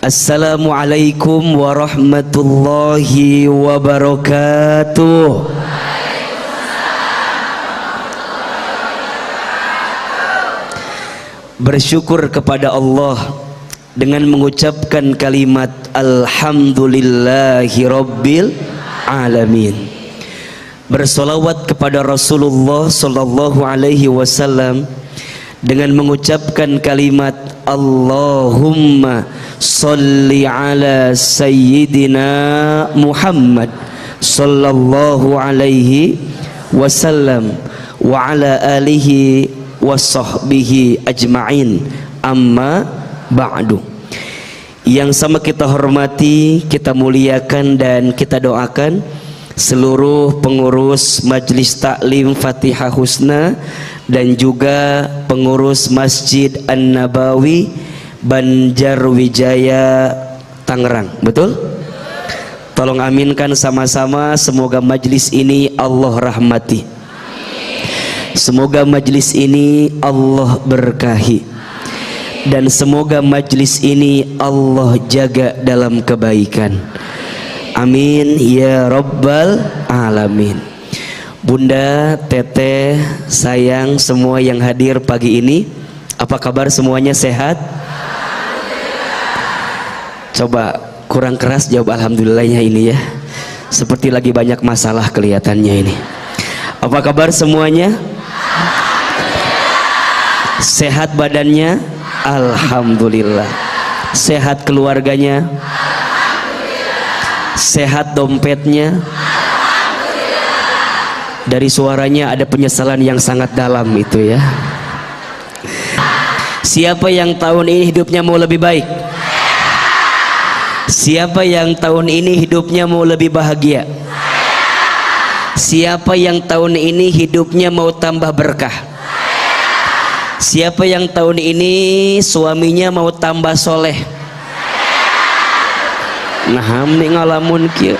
Assalamualaikum warahmatullahi wabarakatuh. Bersyukur kepada Allah dengan mengucapkan kalimat Alhamdulillahi Rabbil Alamin. Bersolawat kepada Rasulullah Sallallahu Alaihi Wasallam dengan mengucapkan kalimat Allahumma salli ala Sayyidina Muhammad Sallallahu Alaihi Wasallam wa ala alihi wa sahbihi ajma'in, amma ba'du. Yang sama kita hormati, kita muliakan dan kita doakan seluruh pengurus Majelis Taklim Fatihah Husna dan juga pengurus Masjid An-Nabawi Banjarwijaya Tangerang. Betul? Tolong aminkan sama-sama, semoga majlis ini Allah rahmati. Semoga majlis ini Allah berkahi. Dan semoga majlis ini Allah jaga dalam kebaikan. Amin ya Rabbal Alamin. Bunda, Teteh, sayang, semua yang hadir pagi ini, apa kabar semuanya, sehat? Coba kurang keras jawab alhamdulillahnya ini ya. Seperti lagi banyak masalah kelihatannya ini. Apa kabar semuanya? Sehat badannya? Alhamdulillah. Sehat keluarganya? Sehat dompetnya? Dari suaranya ada penyesalan yang sangat dalam itu ya. Siapa yang tahun ini hidupnya mau lebih baik? Siapa yang tahun ini hidupnya mau lebih bahagia? Siapa yang tahun ini hidupnya mau tambah berkah? Siapa yang tahun ini suaminya mau tambah soleh? Nah, ini ngalamun kia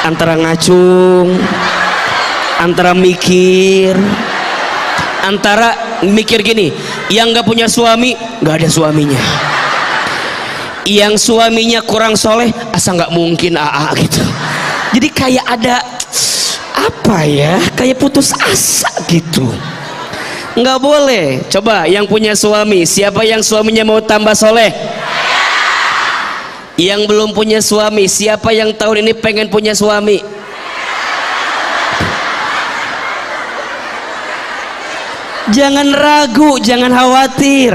antara ngacung, antara mikir, antara mikir gini, yang gak punya suami gak ada suaminya, yang suaminya kurang soleh asa gak mungkin AA gitu. Jadi kayak ada apa ya, kayak putus asa gitu. Nggak boleh. Coba yang punya suami, siapa yang suaminya mau tambah soleh? Yang belum punya suami, siapa yang tahun ini pengen punya suami? Jangan ragu, jangan khawatir.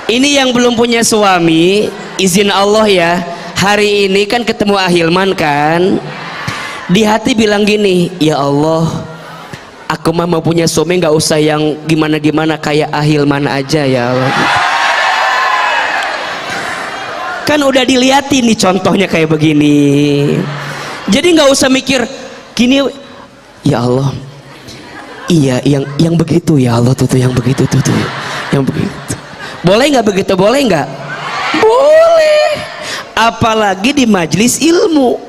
Ini yang belum punya suami, izin Allah ya, hari ini kan ketemu Ahilman kan, di hati bilang gini, ya Allah, aku mah mau punya suami nggak usah yang gimana-gimana, kayak Ahilman aja ya Allah. Kan udah dilihatin nih contohnya kayak begini. Jadi nggak usah mikir gini, ya Allah, iya yang begitu ya Allah tuh yang begitu tuh yang begitu. Boleh nggak begitu? Boleh nggak? Boleh. Apalagi di majelis ilmu.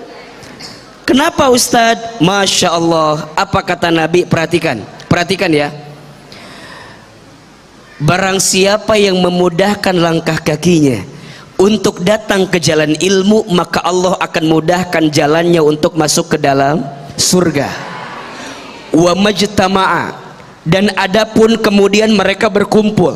Kenapa Ustadz? Masya Allah. Apa kata Nabi? Perhatikan ya. Barang siapa yang memudahkan langkah kakinya untuk datang ke jalan ilmu, maka Allah akan mudahkan jalannya untuk masuk ke dalam surga. Wa majtama'a, dan adapun kemudian mereka berkumpul,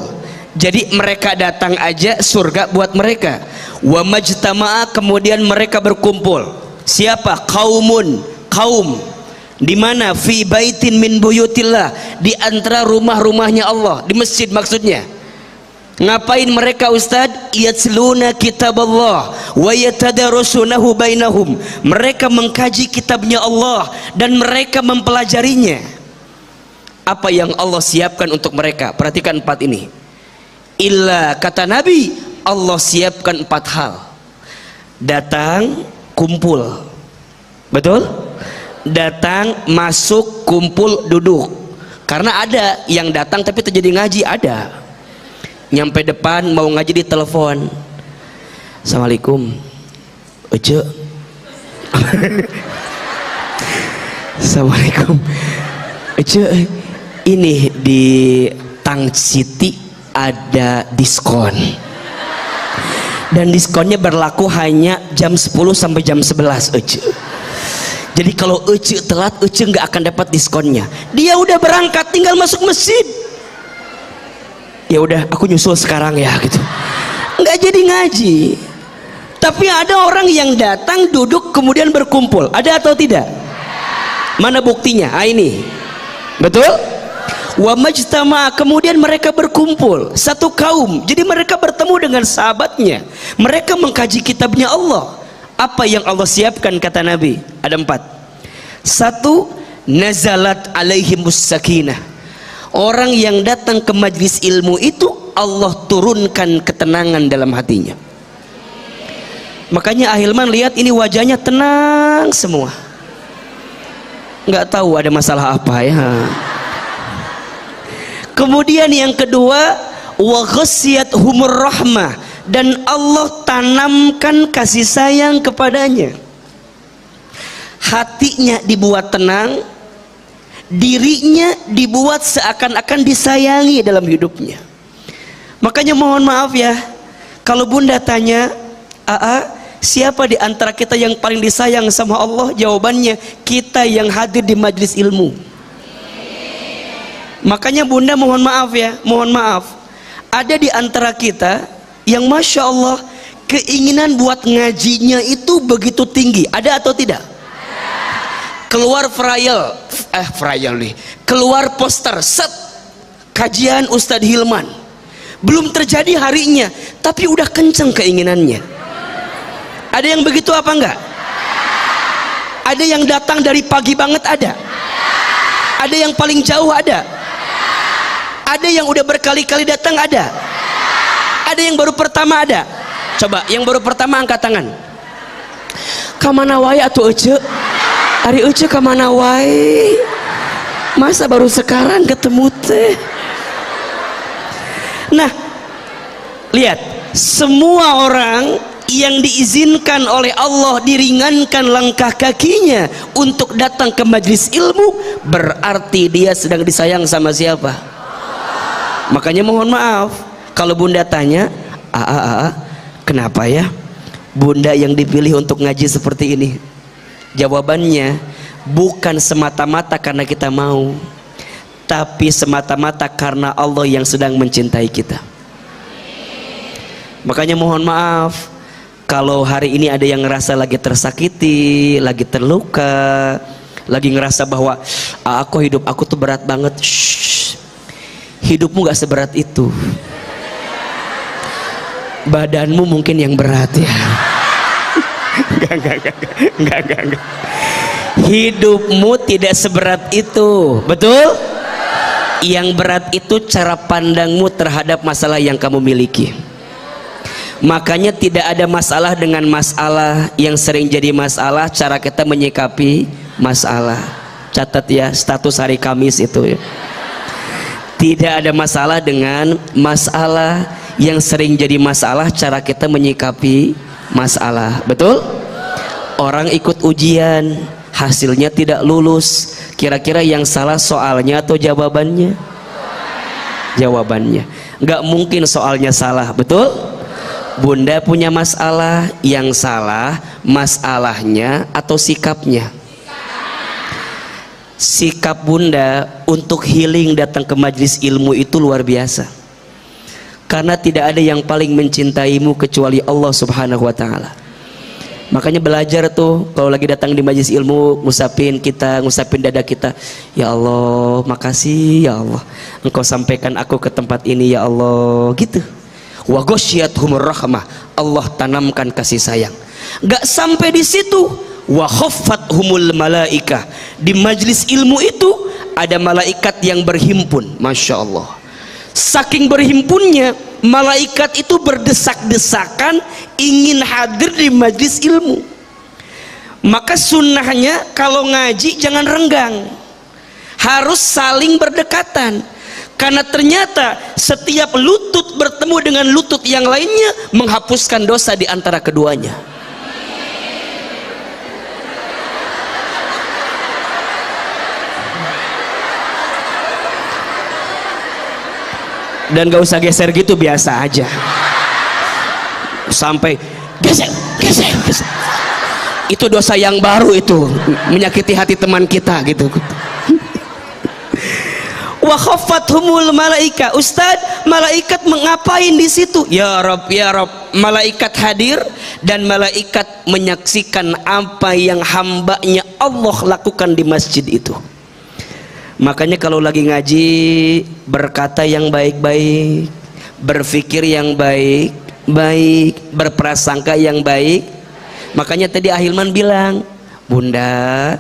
jadi mereka datang aja surga buat mereka. Wa majtama'a, kemudian mereka berkumpul. Siapa? Kaum. Di mana? Fi baitin min buyutillah, di antara rumah-rumahnya Allah, di masjid maksudnya. Ngapain mereka Ustadz? Yatsluna kitab Allah wa yatadarasunahu bainahum. Mereka mengkaji kitabnya Allah dan mereka mempelajarinya. Apa yang Allah siapkan untuk mereka? Perhatikan 4 ini. Illa, kata Nabi, Allah siapkan 4 hal. Datang, kumpul. Betul? Datang, masuk, kumpul, duduk. Karena ada yang datang tapi terjadi ngaji, ada. Nyampe depan mau ngaji di telepon, Assalamualaikum Uce. Assalamualaikum Uce, ini di Tang City ada diskon, Dan diskonnya berlaku hanya jam 10 sampai jam 11 Ece. Jadi kalau Ece telat, Ece nggak akan dapat diskonnya. Dia udah berangkat, tinggal masuk masjid. Ya udah, aku nyusul sekarang ya gitu. Nggak jadi ngaji. Tapi ada orang yang datang, duduk, kemudian berkumpul. Ada atau tidak? Mana buktinya? Ah, ini. Betul? Wa majtama, kemudian mereka berkumpul satu kaum. Jadi mereka bertemu dengan sahabatnya. Mereka mengkaji kitabnya Allah. Apa yang Allah siapkan, kata Nabi? Ada 4. 1, nazalat alaihimus sakinah. Orang yang datang ke majlis ilmu itu Allah turunkan ketenangan dalam hatinya. Makanya Ahilman lihat ini wajahnya tenang semua. Nggak tahu ada masalah apa ya. Kemudian yang kedua, wa ghasyiyatuhumur rahmah, dan Allah tanamkan kasih sayang kepadanya. Hatinya dibuat tenang, dirinya dibuat seakan-akan disayangi dalam hidupnya. Makanya mohon maaf ya, kalau Bunda tanya, siapa di antara kita yang paling disayang sama Allah? Jawabannya, kita yang hadir di majlis ilmu. Makanya Bunda mohon maaf ya, mohon maaf, ada di antara kita yang Masya Allah keinginan buat ngajinya itu begitu tinggi. Ada atau tidak? Keluar keluar poster set kajian Ustadz Hilman, belum terjadi harinya tapi udah kenceng keinginannya. Ada yang begitu apa enggak? Ada yang datang dari pagi banget, ada yang paling jauh, ada yang udah berkali-kali datang, ada yang baru pertama, ada. Coba yang baru pertama angkat tangan. Kamana wae atuh Ece? Ari Ece kamana wae? Masa baru sekarang ketemu teh? Nah, lihat, semua orang yang diizinkan oleh Allah diringankan langkah kakinya untuk datang ke majlis ilmu, berarti dia sedang disayang sama siapa? Makanya mohon maaf kalau Bunda tanya, kenapa ya Bunda yang dipilih untuk ngaji seperti ini? Jawabannya bukan semata-mata karena kita mau, tapi semata-mata karena Allah yang sedang mencintai kita. Makanya mohon maaf kalau hari ini ada yang ngerasa lagi tersakiti, lagi terluka, lagi ngerasa bahwa hidup aku tuh berat banget. Hidupmu gak seberat itu, badanmu mungkin yang berat ya. Enggak. Hidupmu tidak seberat itu, betul? Yang berat itu cara pandangmu terhadap masalah yang kamu miliki. Makanya tidak ada masalah dengan masalah, yang sering jadi masalah cara kita menyikapi masalah. Catat ya, status hari Kamis itu ya. Tidak ada masalah dengan masalah, yang sering jadi masalah cara kita menyikapi masalah. Betul? Orang ikut ujian, hasilnya tidak lulus, kira-kira yang salah soalnya atau jawabannya? Jawabannya. Nggak mungkin soalnya salah, betul? Bunda punya masalah, yang salah masalahnya atau sikapnya? Sikap Bunda untuk healing datang ke majlis ilmu itu luar biasa, karena tidak ada yang paling mencintaimu kecuali Allah Subhanahu wa Ta'ala. Makanya belajar tuh kalau lagi datang di majlis ilmu, ngusapin dada kita, ya Allah makasih ya Allah, Engkau sampaikan aku ke tempat ini ya Allah, gitu. Wa ghasyiyatuhumur rahmah, Allah tanamkan kasih sayang. Gak sampai di situ, wa khaffathumul malaikah, di majlis ilmu itu ada malaikat yang berhimpun. Masya Allah, saking berhimpunnya malaikat itu berdesak-desakan ingin hadir di majlis ilmu. Maka sunnahnya kalau ngaji jangan renggang, harus saling berdekatan, karena ternyata setiap lutut bertemu dengan lutut yang lainnya menghapuskan dosa di antara keduanya. Dan gak usah geser gitu, biasa aja. sampai gesek, gesek, gesek. Itu dosa yang baru itu, menyakiti hati teman kita gitu. Wa khaffathumul malaika. Ustaz, malaikat mengapain di situ? Ya Rabb, ya Rabb. Malaikat hadir dan malaikat menyaksikan apa yang hambanya Allah lakukan di masjid itu. Makanya kalau lagi ngaji, berkata yang baik-baik, berpikir yang baik-baik, berprasangka yang baik. Makanya tadi Ahilman bilang, Bunda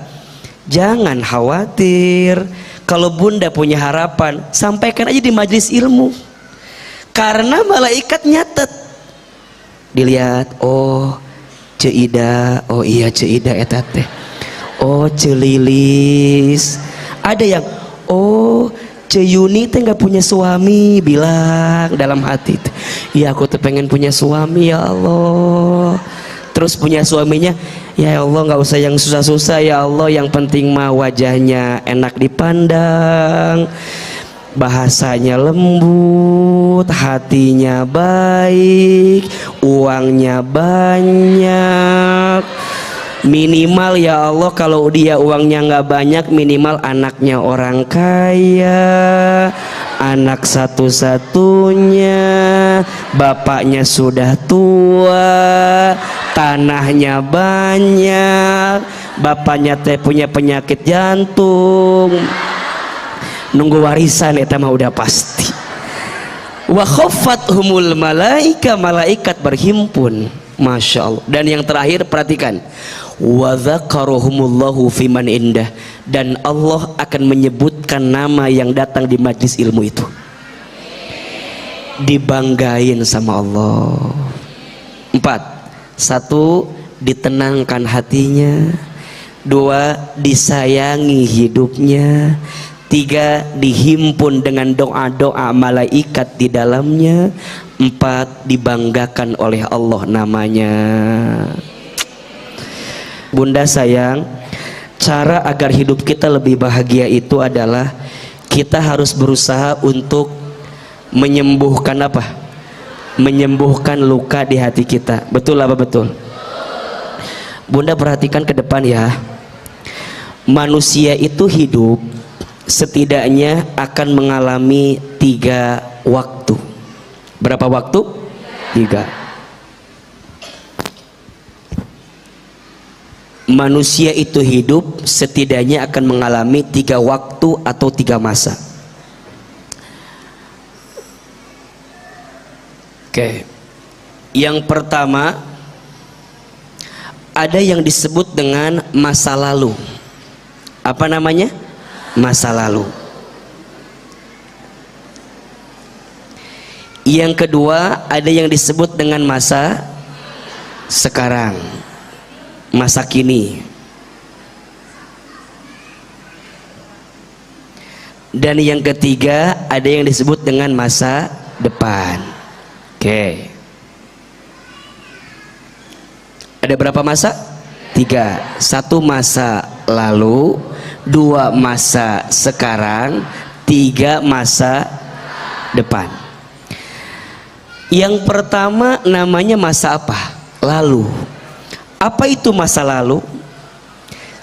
jangan khawatir, kalau Bunda punya harapan sampaikan aja di majelis ilmu, karena malaikat nyatet, dilihat, oh Ceida, oh iya Ceida eta teh, oh Celilis, ada yang oh Ceyuni teh nggak punya suami, bilang dalam hati, iya aku tuh pengen punya suami ya Allah. Terus punya suaminya, ya Allah nggak usah yang susah-susah ya Allah, yang penting mah wajahnya enak dipandang, bahasanya lembut, hatinya baik, uangnya banyak, minimal ya Allah kalau dia uangnya nggak banyak, minimal anaknya orang kaya, anak satu-satunya, bapaknya sudah tua, tanahnya banyak, bapaknya teh punya penyakit jantung, nunggu warisan eta mah udah pasti. Wa khaffathumul malaika, malaikat berhimpun, masya Allah. Dan yang terakhir perhatikan, wa dzakarohumullahu fiman indah, dan Allah akan menyebutkan nama yang datang di majlis ilmu itu, dibanggain sama Allah. 4. 1. Ditenangkan hatinya. 2. Disayangi hidupnya. 3. Dihimpun dengan doa-doa malaikat di dalamnya. 4. Dibanggakan oleh Allah namanya. Bunda sayang, cara agar hidup kita lebih bahagia itu adalah kita harus berusaha untuk menyembuhkan apa? Menyembuhkan luka di hati kita. Betul apa betul? Bunda perhatikan ke depan ya. Manusia itu hidup setidaknya akan mengalami 3 waktu. Berapa waktu? 3. Manusia itu hidup setidaknya akan mengalami 3 waktu atau 3 masa. Oke. Yang pertama, ada yang disebut dengan masa lalu. Apa namanya? Masa lalu. Yang kedua, ada yang disebut dengan masa sekarang, masa kini. Dan yang ketiga, ada yang disebut dengan masa depan. Oke. Ada berapa masa? 3. 1 masa lalu, 2 masa sekarang, 3 masa depan. Yang pertama namanya masa apa? Lalu. Apa itu masa lalu?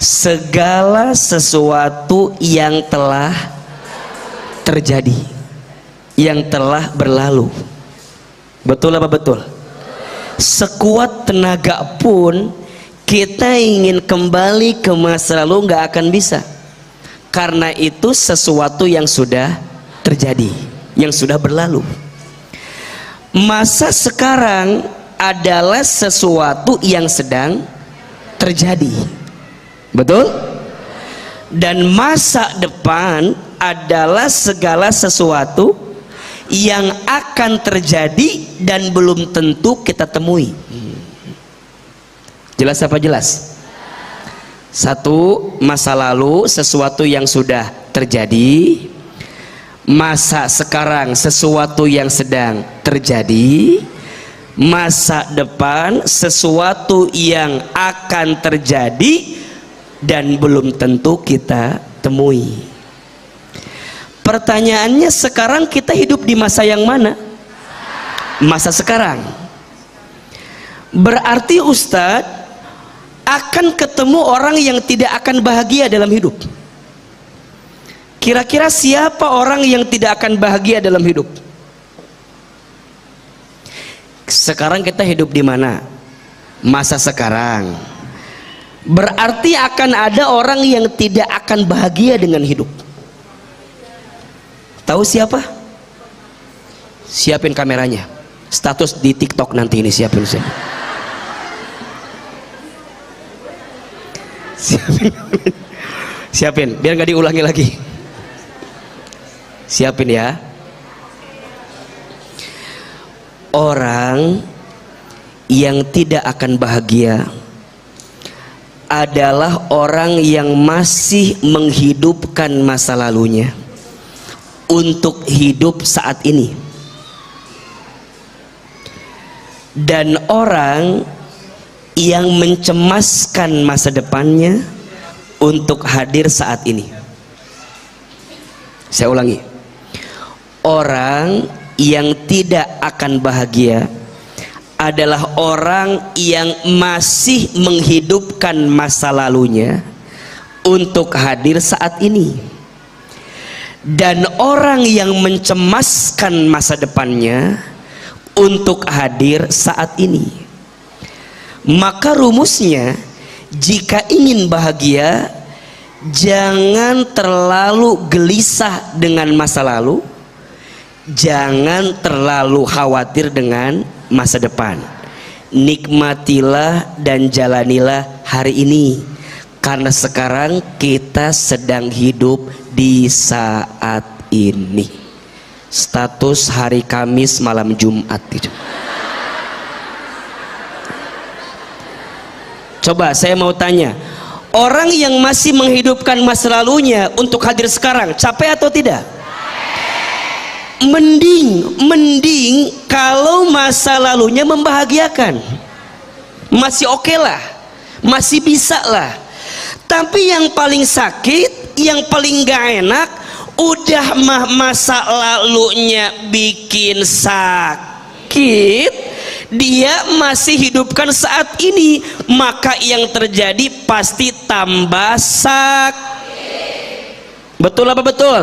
Segala sesuatu yang telah terjadi, yang telah berlalu. Betul apa betul? Sekuat tenaga pun kita ingin kembali ke masa lalu nggak akan bisa, karena itu sesuatu yang sudah terjadi, yang sudah berlalu. Masa sekarang adalah sesuatu yang sedang terjadi, betul? Dan masa depan adalah segala sesuatu yang akan terjadi dan belum tentu kita temui. Jelas apa jelas? 1. Masa lalu sesuatu yang sudah terjadi. Masa sekarang sesuatu yang sedang terjadi. Masa depan sesuatu yang akan terjadi dan belum tentu kita temui. Pertanyaannya, sekarang kita hidup di masa yang mana? Masa sekarang. Berarti Ustadz akan ketemu orang yang tidak akan bahagia dalam hidup. Kira-kira siapa orang yang tidak akan bahagia dalam hidup? Sekarang kita hidup di mana? Masa sekarang. Berarti akan ada orang yang tidak akan bahagia dengan hidup. Tahu siapa? Siapin kameranya. Status di TikTok nanti ini siapin. Siapin biar nggak diulangi lagi. Siapin ya. Orang yang tidak akan bahagia adalah orang yang masih menghidupkan masa lalunya untuk hidup saat ini, dan orang yang mencemaskan masa depannya untuk hadir saat ini. Saya ulangi, orang yang tidak akan bahagia adalah orang yang masih menghidupkan masa lalunya untuk hadir saat ini, dan orang yang mencemaskan masa depannya untuk hadir saat ini. Maka rumusnya, jika ingin bahagia, jangan terlalu gelisah dengan masa lalu, jangan terlalu khawatir dengan masa depan. Nikmatilah dan jalanilah hari ini, karena sekarang kita sedang hidup di saat ini. Status hari Kamis malam Jumat itu. Coba saya mau tanya, orang yang masih menghidupkan masa lalunya untuk hadir sekarang, capek atau tidak? Mending kalau masa lalunya membahagiakan, masih oke lah, masih bisa lah. Tapi yang paling sakit, yang paling gak enak, udah masa lalunya bikin sakit, dia masih hidupkan saat ini, maka yang terjadi pasti tambah sakit. Betul apa betul?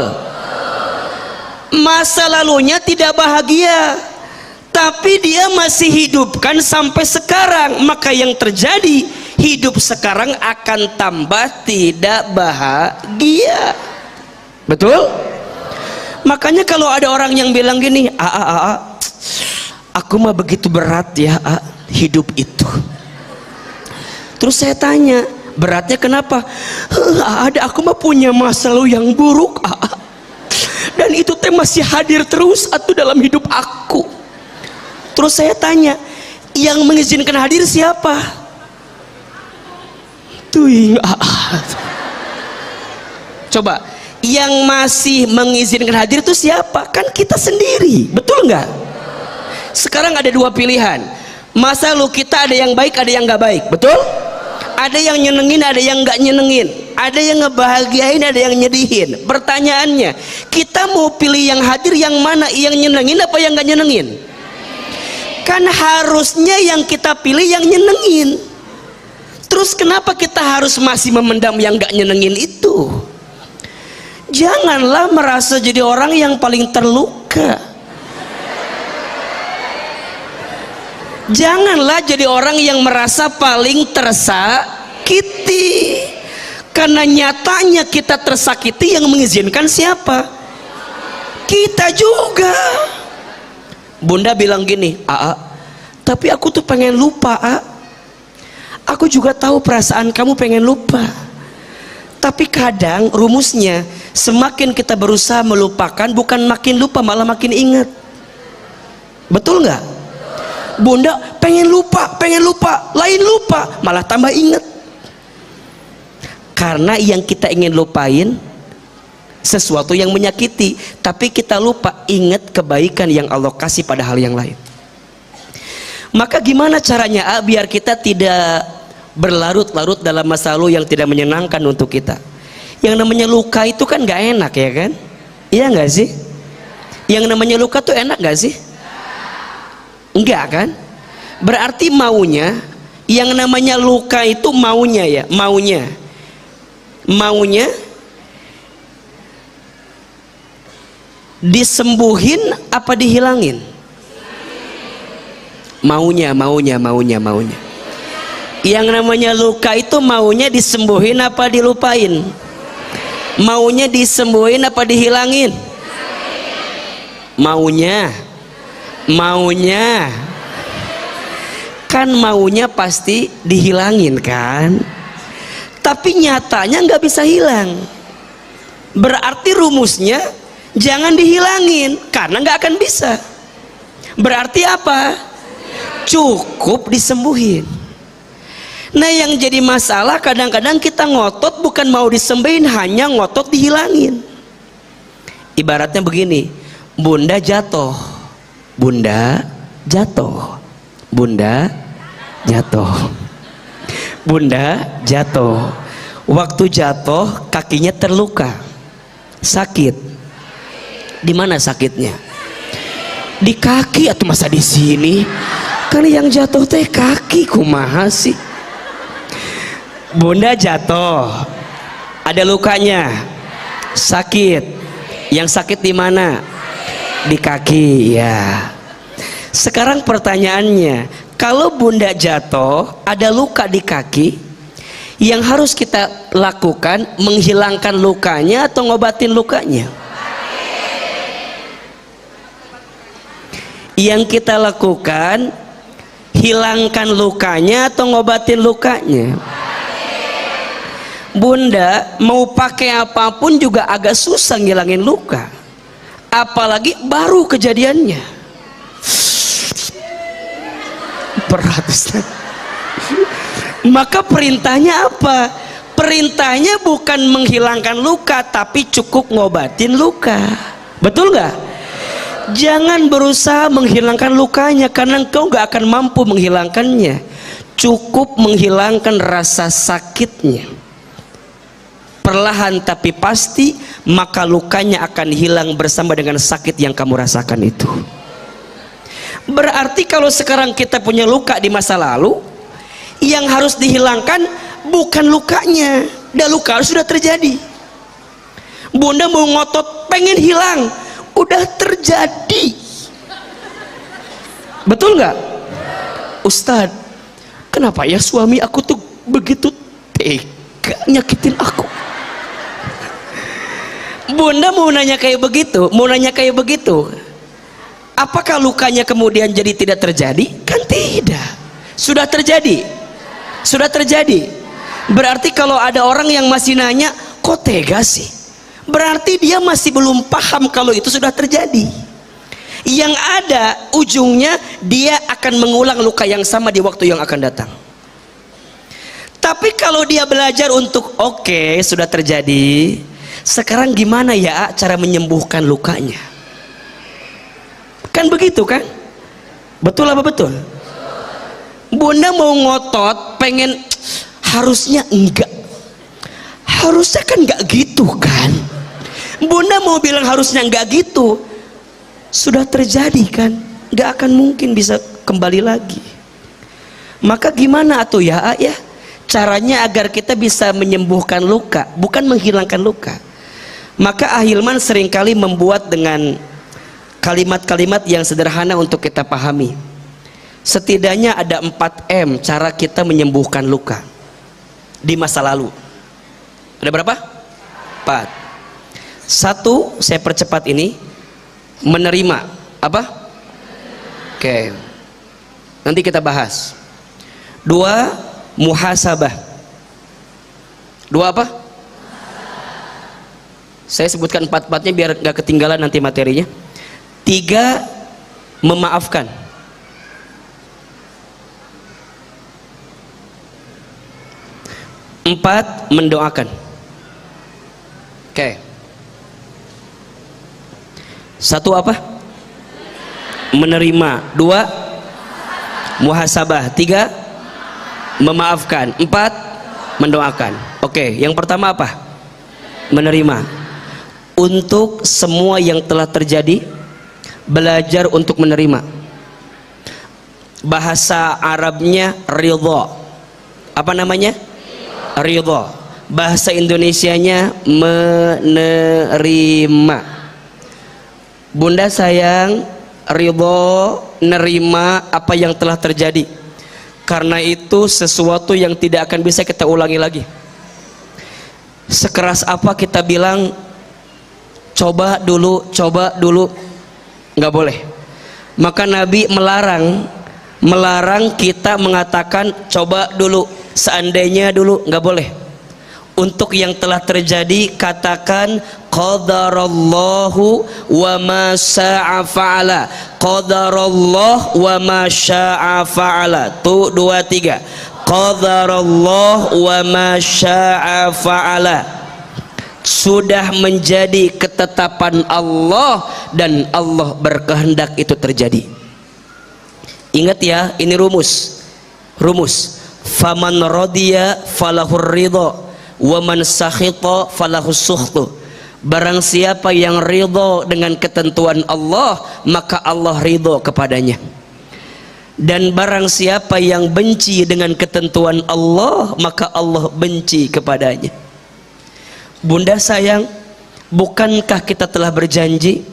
Masa lalunya tidak bahagia, tapi dia masih hidupkan sampai sekarang, maka yang terjadi hidup sekarang akan tambah tidak bahagia. Betul? Makanya kalau ada orang yang bilang gini, aku mah begitu berat ya hidup itu. Terus saya tanya, beratnya kenapa? Ada, aku mah punya masa lalu yang buruk, dan itu teh masih hadir terus dalam hidup aku. Terus saya tanya, yang mengizinkan hadir siapa? Tuing. Coba, yang masih mengizinkan hadir itu siapa? Kan kita sendiri, betul nggak? Sekarang ada dua pilihan. Masa lalu kita ada yang baik, ada yang nggak baik, betul? Ada yang nyenengin, ada yang nggak nyenengin, ada yang ngebahagiain, ada yang nyedihin. Pertanyaannya, kita mau pilih yang hadir yang mana? Yang nyenengin apa yang nggak nyenengin? Kan harusnya yang kita pilih yang nyenengin. Terus kenapa kita harus masih memendam yang nggak nyenengin itu? Janganlah merasa jadi orang yang paling terluka. Janganlah jadi orang yang merasa paling tersakiti, karena nyatanya kita tersakiti yang mengizinkan siapa? Kita juga. Bunda bilang gini, tapi aku tuh pengen lupa, aku juga tahu perasaan kamu pengen lupa, tapi kadang rumusnya semakin kita berusaha melupakan, bukan makin lupa, malah makin ingat. Betul nggak? Bunda pengen lupa, lain lupa, malah tambah ingat. Karena yang kita ingin lupain sesuatu yang menyakiti, tapi kita lupa ingat kebaikan yang Allah kasih pada hal yang lain. Maka gimana caranya biar kita tidak berlarut-larut dalam masa lalu yang tidak menyenangkan untuk kita? Yang namanya luka itu kan gak enak, ya kan? Iya gak sih? Yang namanya luka tuh enak gak sih? Enggak kan? Berarti maunya, yang namanya luka itu maunya ya, maunya disembuhin apa dihilangin? Maunya. Yang namanya luka itu maunya disembuhin apa dilupain? Maunya disembuhin apa dihilangin? Maunya kan, maunya pasti dihilangin kan, tapi nyatanya nggak bisa hilang. Berarti rumusnya jangan dihilangin karena nggak akan bisa. Berarti apa? Cukup disembuhin. Nah, yang jadi masalah kadang-kadang kita ngotot bukan mau disembuhin, hanya ngotot dihilangin. Ibaratnya begini, bunda jatuh, bunda jatuh, bunda jatuh. Waktu jatuh kakinya terluka, sakit. Di mana sakitnya? Di kaki atau masa di sini? Kan yang jatuh teh kaki, kumaha sih? Bunda jatuh, ada lukanya, sakit. Yang sakit di mana? Di kaki ya. Sekarang pertanyaannya, kalau bunda jatuh ada luka di kaki, yang harus kita lakukan menghilangkan lukanya atau ngobatin lukanya? Yang kita lakukan hilangkan lukanya atau ngobatin lukanya? Bunda mau pakai apapun juga agak susah ngilangin luka, apalagi baru kejadiannya. Berat, Ustaz. Maka perintahnya apa? Perintahnya bukan menghilangkan luka, tapi cukup ngobatin luka. Betul nggak? Jangan berusaha menghilangkan lukanya karena engkau nggak akan mampu menghilangkannya. Cukup menghilangkan rasa sakitnya, perlahan tapi pasti, maka lukanya akan hilang bersama dengan sakit yang kamu rasakan itu. Berarti kalau sekarang kita punya luka di masa lalu, yang harus dihilangkan bukan lukanya, dan luka sudah terjadi. Bunda mau ngotot pengen hilang, udah terjadi. Betul nggak? Ustadz, kenapa ya suami aku tuh begitu tega nyakitin aku? Bunda mau nanya kayak begitu, apakah lukanya kemudian jadi tidak terjadi? Kan tidak, sudah terjadi. Berarti kalau ada orang yang masih nanya kok tega sih, berarti dia masih belum paham kalau itu sudah terjadi. Yang ada ujungnya dia akan mengulang luka yang sama di waktu yang akan datang. Tapi kalau dia belajar untuk oke, sudah terjadi, sekarang gimana ya cara menyembuhkan lukanya? Kan begitu kan? Betul apa betul? Bunda mau ngotot pengen, harusnya enggak, harusnya kan enggak gitu kan? Bunda mau bilang harusnya enggak gitu, sudah terjadi kan? Enggak akan mungkin bisa kembali lagi. Maka gimana atuh ya caranya agar kita bisa menyembuhkan luka, bukan menghilangkan luka? Maka Ahilman seringkali membuat dengan kalimat-kalimat yang sederhana untuk kita pahami. Setidaknya ada 4M cara kita menyembuhkan luka di masa lalu. Ada berapa? 4. 1, saya percepat ini, menerima. Apa? Oke, nanti kita bahas. 2, muhasabah. 2 apa? Saya sebutkan 4-4-nya biar gak ketinggalan nanti materinya. 3, memaafkan. 4, mendoakan. Oke. 1 apa? Menerima. 2, muhasabah. 3, memaafkan. 4, mendoakan. Oke, yang pertama apa? Menerima. Untuk semua yang telah terjadi, belajar untuk menerima. bahasa Arabnya ridho. Apa namanya? Ridho. Bahasa Indonesianya menerima. Bunda sayang, ridho, nerima apa yang telah terjadi, karena itu sesuatu yang tidak akan bisa kita ulangi lagi. Sekeras apa kita bilang coba dulu, nggak boleh. Maka Nabi melarang kita mengatakan coba dulu, seandainya dulu, nggak boleh. Untuk yang telah terjadi katakan qadarallahu wa ma syaa fa'ala. Qadarallah wa ma syaa fa'ala. Tu 2 3. Qadarallah wa ma syaa fa'ala. Sudah menjadi ketetapan Allah dan Allah berkehendak itu terjadi. Ingat ya, ini rumus. Faman radiya falahur ridha wa man sakhita falahus sukhtu. Barang siapa yang ridho dengan ketentuan Allah, maka Allah ridho kepadanya. Dan barang siapa yang benci dengan ketentuan Allah, maka Allah benci kepadanya. Bunda sayang, bukankah kita telah berjanji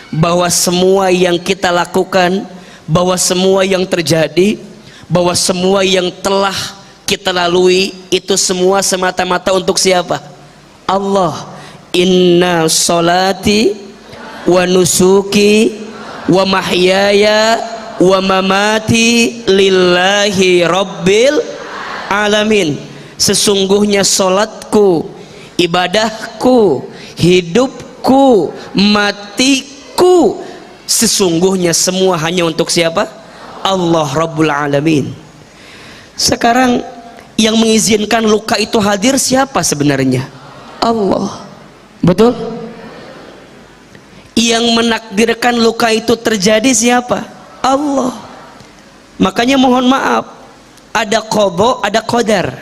bahwa semua yang kita lakukan, bahwa semua yang terjadi, bahwa semua yang telah kita lalui itu semua semata-mata untuk siapa? Allah. Inna salati wa nusuki wa mahyaya wa mamati lillahi rabbil alamin. Sesungguhnya salatku, ibadahku, hidupku, matiku, sesungguhnya semua hanya untuk siapa? Allah Rabbul Alamin. Sekarang yang mengizinkan luka itu hadir siapa sebenarnya? Allah. Betul? Yang menakdirkan luka itu terjadi siapa? Allah. Makanya mohon maaf, ada qadha, ada qadar.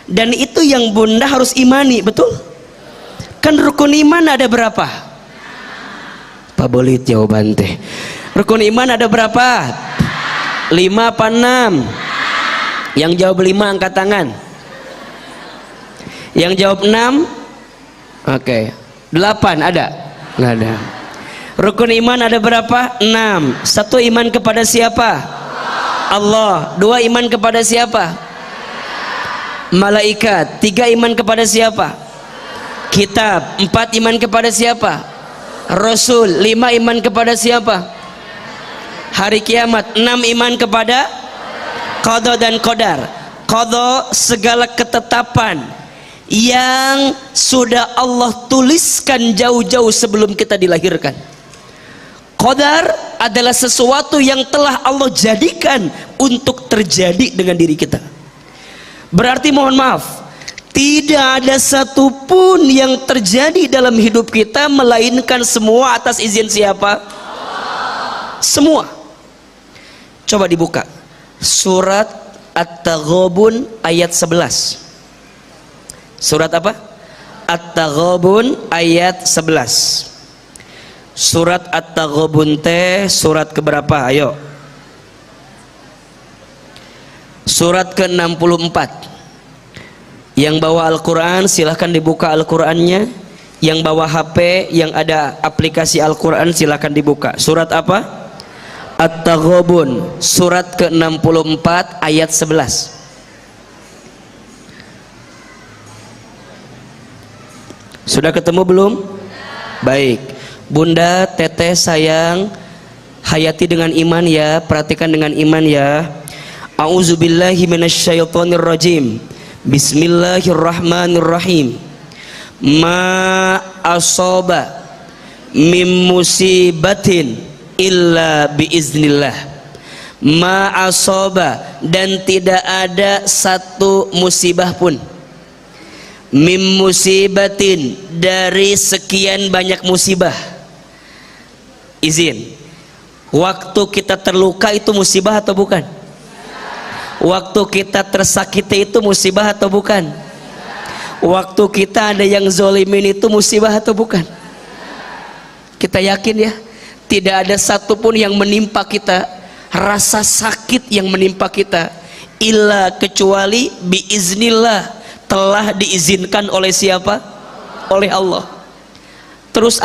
Dan itu yang bunda harus imani, betul? Kan rukun iman ada berapa? Pak Bolit jawaban teh. Rukun iman ada berapa? 5 apa 6? Yang jawab 5 angkat tangan. Yang jawab 6? Oke. 8 ada? Nggak ada. Rukun iman ada berapa? 6. 1 iman kepada siapa? Allah. 2 iman kepada siapa? Malaikat. 3 iman kepada siapa? Kitab. 4 iman kepada siapa? Rasul. 5 iman kepada siapa? Hari kiamat. 6 iman kepada qadha dan qadar. Qadha segala ketetapan yang sudah Allah tuliskan jauh-jauh sebelum kita dilahirkan. Qadar adalah sesuatu yang telah Allah jadikan untuk terjadi dengan diri kita. Berarti mohon maaf, tidak ada satupun yang terjadi dalam hidup kita melainkan semua atas izin siapa? Semua. Coba dibuka surat At-Taghabun ayat 11. Surat apa? At-Taghabun ayat 11. Surat At-Taghabun teh surat keberapa? Ayo. Surat ke-64. Yang bawa Al-Quran silahkan dibuka Al-Qurannya. Yang bawa HP yang ada aplikasi Al-Quran silahkan dibuka. Surat apa? At-Taghabun surat ke-64 ayat 11. Sudah ketemu belum? Baik. Bunda, teteh sayang, hayati dengan iman ya, perhatikan dengan iman ya. A'udzubillahi minasyaitonirrajim. Bismillahirrahmanirrahim. Ma asaba mim musibatin illa biiznillah. Ma asaba, dan tidak ada satu musibah pun. Mim musibatin, dari sekian banyak musibah. Izin, waktu kita terluka itu musibah atau bukan? Waktu kita tersakiti itu musibah atau bukan? Waktu kita ada yang zolimin itu musibah atau bukan? Kita yakin ya, tidak ada satupun yang menimpa kita rasa sakit yang menimpa kita, illa kecuali biiznillah, telah diizinkan oleh siapa? Oleh Allah. Terus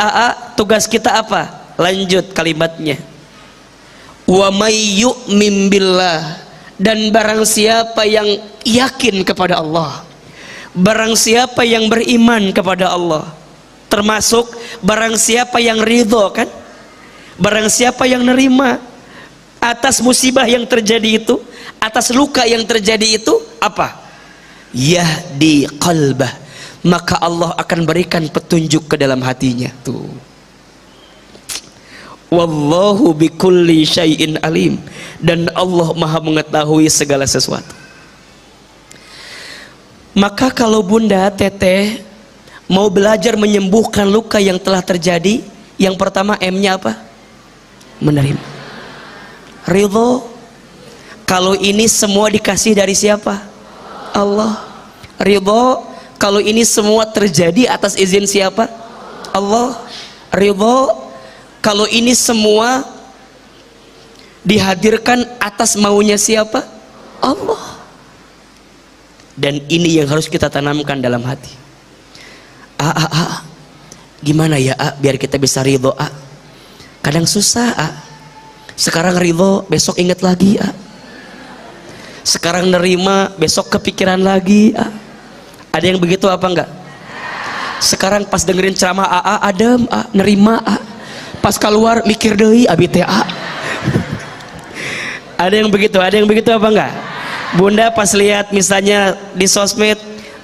tugas kita apa? Lanjut kalimatnya, wa may yu'min billah, dan barang siapa yang yakin kepada Allah, barang siapa yang beriman kepada Allah, termasuk barang siapa yang ridho, kan, barang siapa yang nerima atas musibah yang terjadi itu, atas luka yang terjadi itu, apa? Yahdi qalbah, maka Allah akan berikan petunjuk ke dalam hatinya. Tuh, wallahu bikulli syai'in alim, dan Allah maha mengetahui segala sesuatu. Maka kalau bunda, teteh mau belajar menyembuhkan luka yang telah terjadi, yang pertama M-nya apa? Menerima. Ridho. Kalau ini semua dikasih dari siapa? Allah. Ridho. Kalau ini semua terjadi atas izin siapa? Allah. Ridho. Kalau ini semua dihadirkan atas maunya siapa? Allah. Dan ini yang harus kita tanamkan dalam hati. Gimana ya biar kita bisa ridho? Kadang susah. Sekarang ridho, besok ingat lagi. Sekarang nerima, besok kepikiran lagi. Ada yang begitu apa enggak? Sekarang pas dengerin ceramah adem, nerima. Pas keluar mikir deui abi teh. Ada yang begitu apa enggak? Bunda pas lihat misalnya di sosmed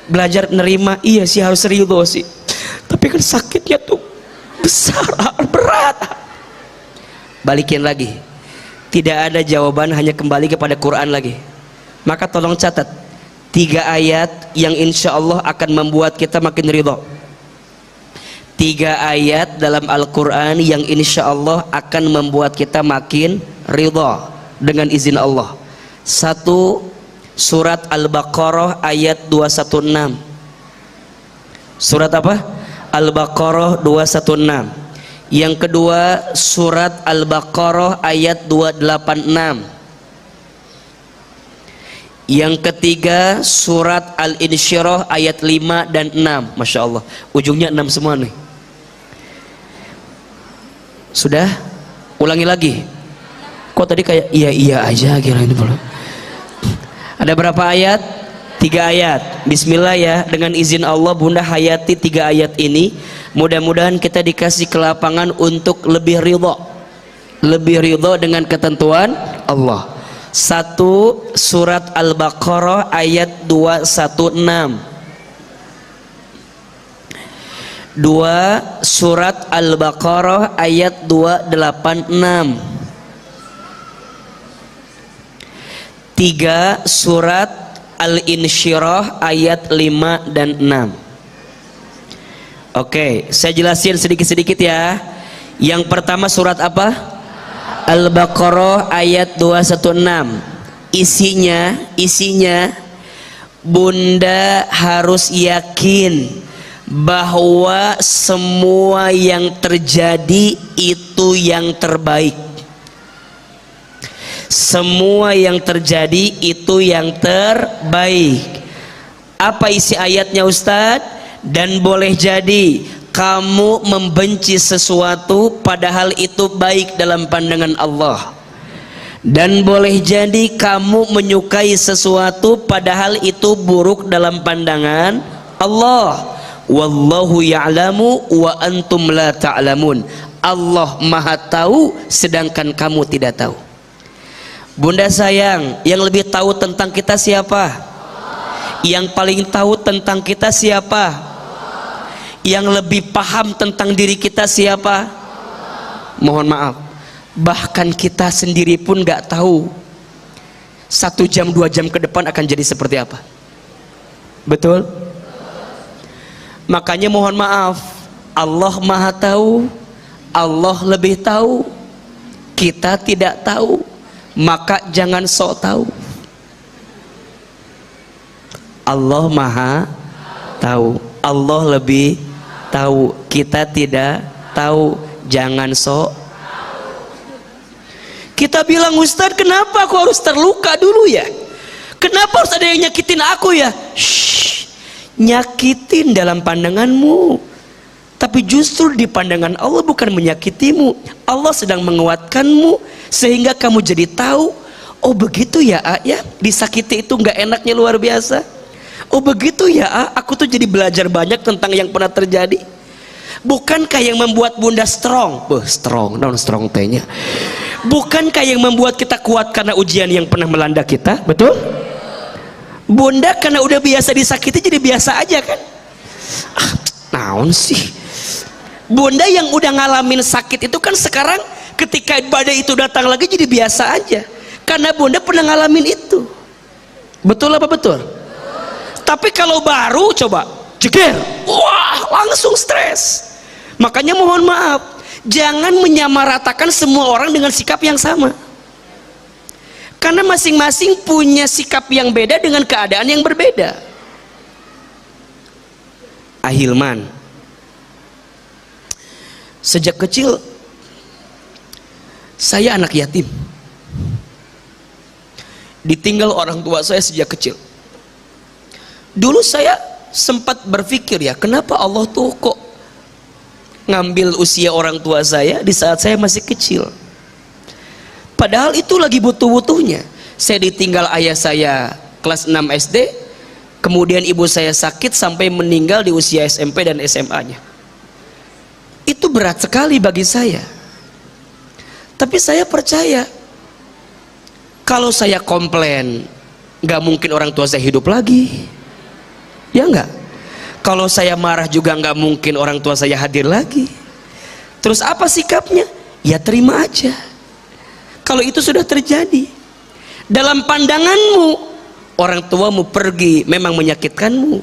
belajar nerima, iya sih harus ridho sih, tapi kan sakitnya tuh besar, berat. Balikin lagi, tidak ada jawaban, hanya kembali kepada Quran lagi. Maka tolong catat 3 ayat yang insya Allah akan membuat kita makin ridho. 3 ayat dalam Al-Quran yang insya Allah akan membuat kita makin ridho dengan izin Allah. 1, surat Al-Baqarah ayat 216. Surat apa? Al-Baqarah 216. Yang kedua, surat Al-Baqarah ayat 286. Yang ketiga, surat Al-Insyirah ayat 5 dan 6. Masya Allah, ujungnya 6 semua nih. Sudah? Ulangi lagi. Kok tadi kayak iya aja kira ini belum. Ada berapa ayat? 3 ayat. Bismillah ya, dengan izin Allah bunda hayati 3 ayat ini. Mudah-mudahan kita dikasih kelapangan untuk lebih ridho. Lebih ridho dengan ketentuan Allah. 1, surat Al-Baqarah ayat 216. 2, surat Al-Baqarah ayat 286. 3, surat Al-Insyirah ayat 5 dan 6. Oke, saya jelasin sedikit-sedikit ya. Yang pertama surat apa? Al-Baqarah ayat 216. Isinya bunda harus yakin bahwa semua yang terjadi itu yang terbaik. Semua yang terjadi itu yang terbaik. Apa isi ayatnya Ustadz? Dan boleh jadi kamu membenci sesuatu padahal itu baik dalam pandangan Allah, dan boleh jadi kamu menyukai sesuatu padahal itu buruk dalam pandangan Allah. Wallahu ya'lamu wa antum la ta'lamun. Allah maha tahu sedangkan kamu tidak tahu. Bunda sayang, yang lebih tahu tentang kita siapa? Yang paling tahu tentang kita siapa? Yang lebih paham tentang diri kita siapa? Mohon maaf, bahkan kita sendiri pun gak tahu 1 jam 2 jam ke depan akan jadi seperti apa. Betul? Makanya mohon maaf, Allah maha tahu, Allah lebih tahu, kita tidak tahu, maka jangan sok tahu. Allah maha tahu, Allah lebih tahu, kita tidak tahu, jangan sok. Kita bilang, Ustadz, kenapa aku harus terluka dulu ya? Kenapa harus ada yang nyakitin aku ya? Shh, nyakitin dalam pandanganmu, tapi justru di pandangan Allah bukan menyakitimu. Allah sedang menguatkanmu sehingga kamu jadi tahu, oh begitu ya ya, disakiti itu nggak enaknya luar biasa. Oh begitu ya aku tuh jadi belajar banyak tentang yang pernah terjadi. Bukankah yang membuat bunda strong? Strong, non strong tehnya. Bukankah yang membuat kita kuat karena ujian yang pernah melanda kita? Betul? Bunda karena udah biasa disakiti jadi biasa aja kan? Naon sih? Bunda yang udah ngalamin sakit itu kan sekarang ketika badai itu datang lagi jadi biasa aja. Karena bunda pernah ngalamin itu. Betul apa betul? Tapi kalau baru coba jeger, wah langsung stres. Makanya mohon maaf, jangan menyamaratakan semua orang dengan sikap yang sama. Karena masing-masing punya sikap yang beda dengan keadaan yang berbeda. Ahilman, sejak kecil saya anak yatim. Ditinggal orang tua saya sejak kecil. Dulu saya sempat berpikir ya, kenapa Allah tuh kok ngambil usia orang tua saya di saat saya masih kecil? Padahal itu lagi butuh-butuhnya. Saya ditinggal ayah saya kelas 6 SD, kemudian ibu saya sakit sampai meninggal di usia SMP dan SMA-nya. Itu berat sekali bagi saya. Tapi saya percaya, kalau saya komplain, nggak mungkin orang tua saya hidup lagi. Ya enggak? Kalau saya marah juga nggak mungkin orang tua saya hadir lagi. Terus apa sikapnya? Ya terima aja. Kalau itu sudah terjadi, dalam pandanganmu orang tuamu pergi memang menyakitkanmu,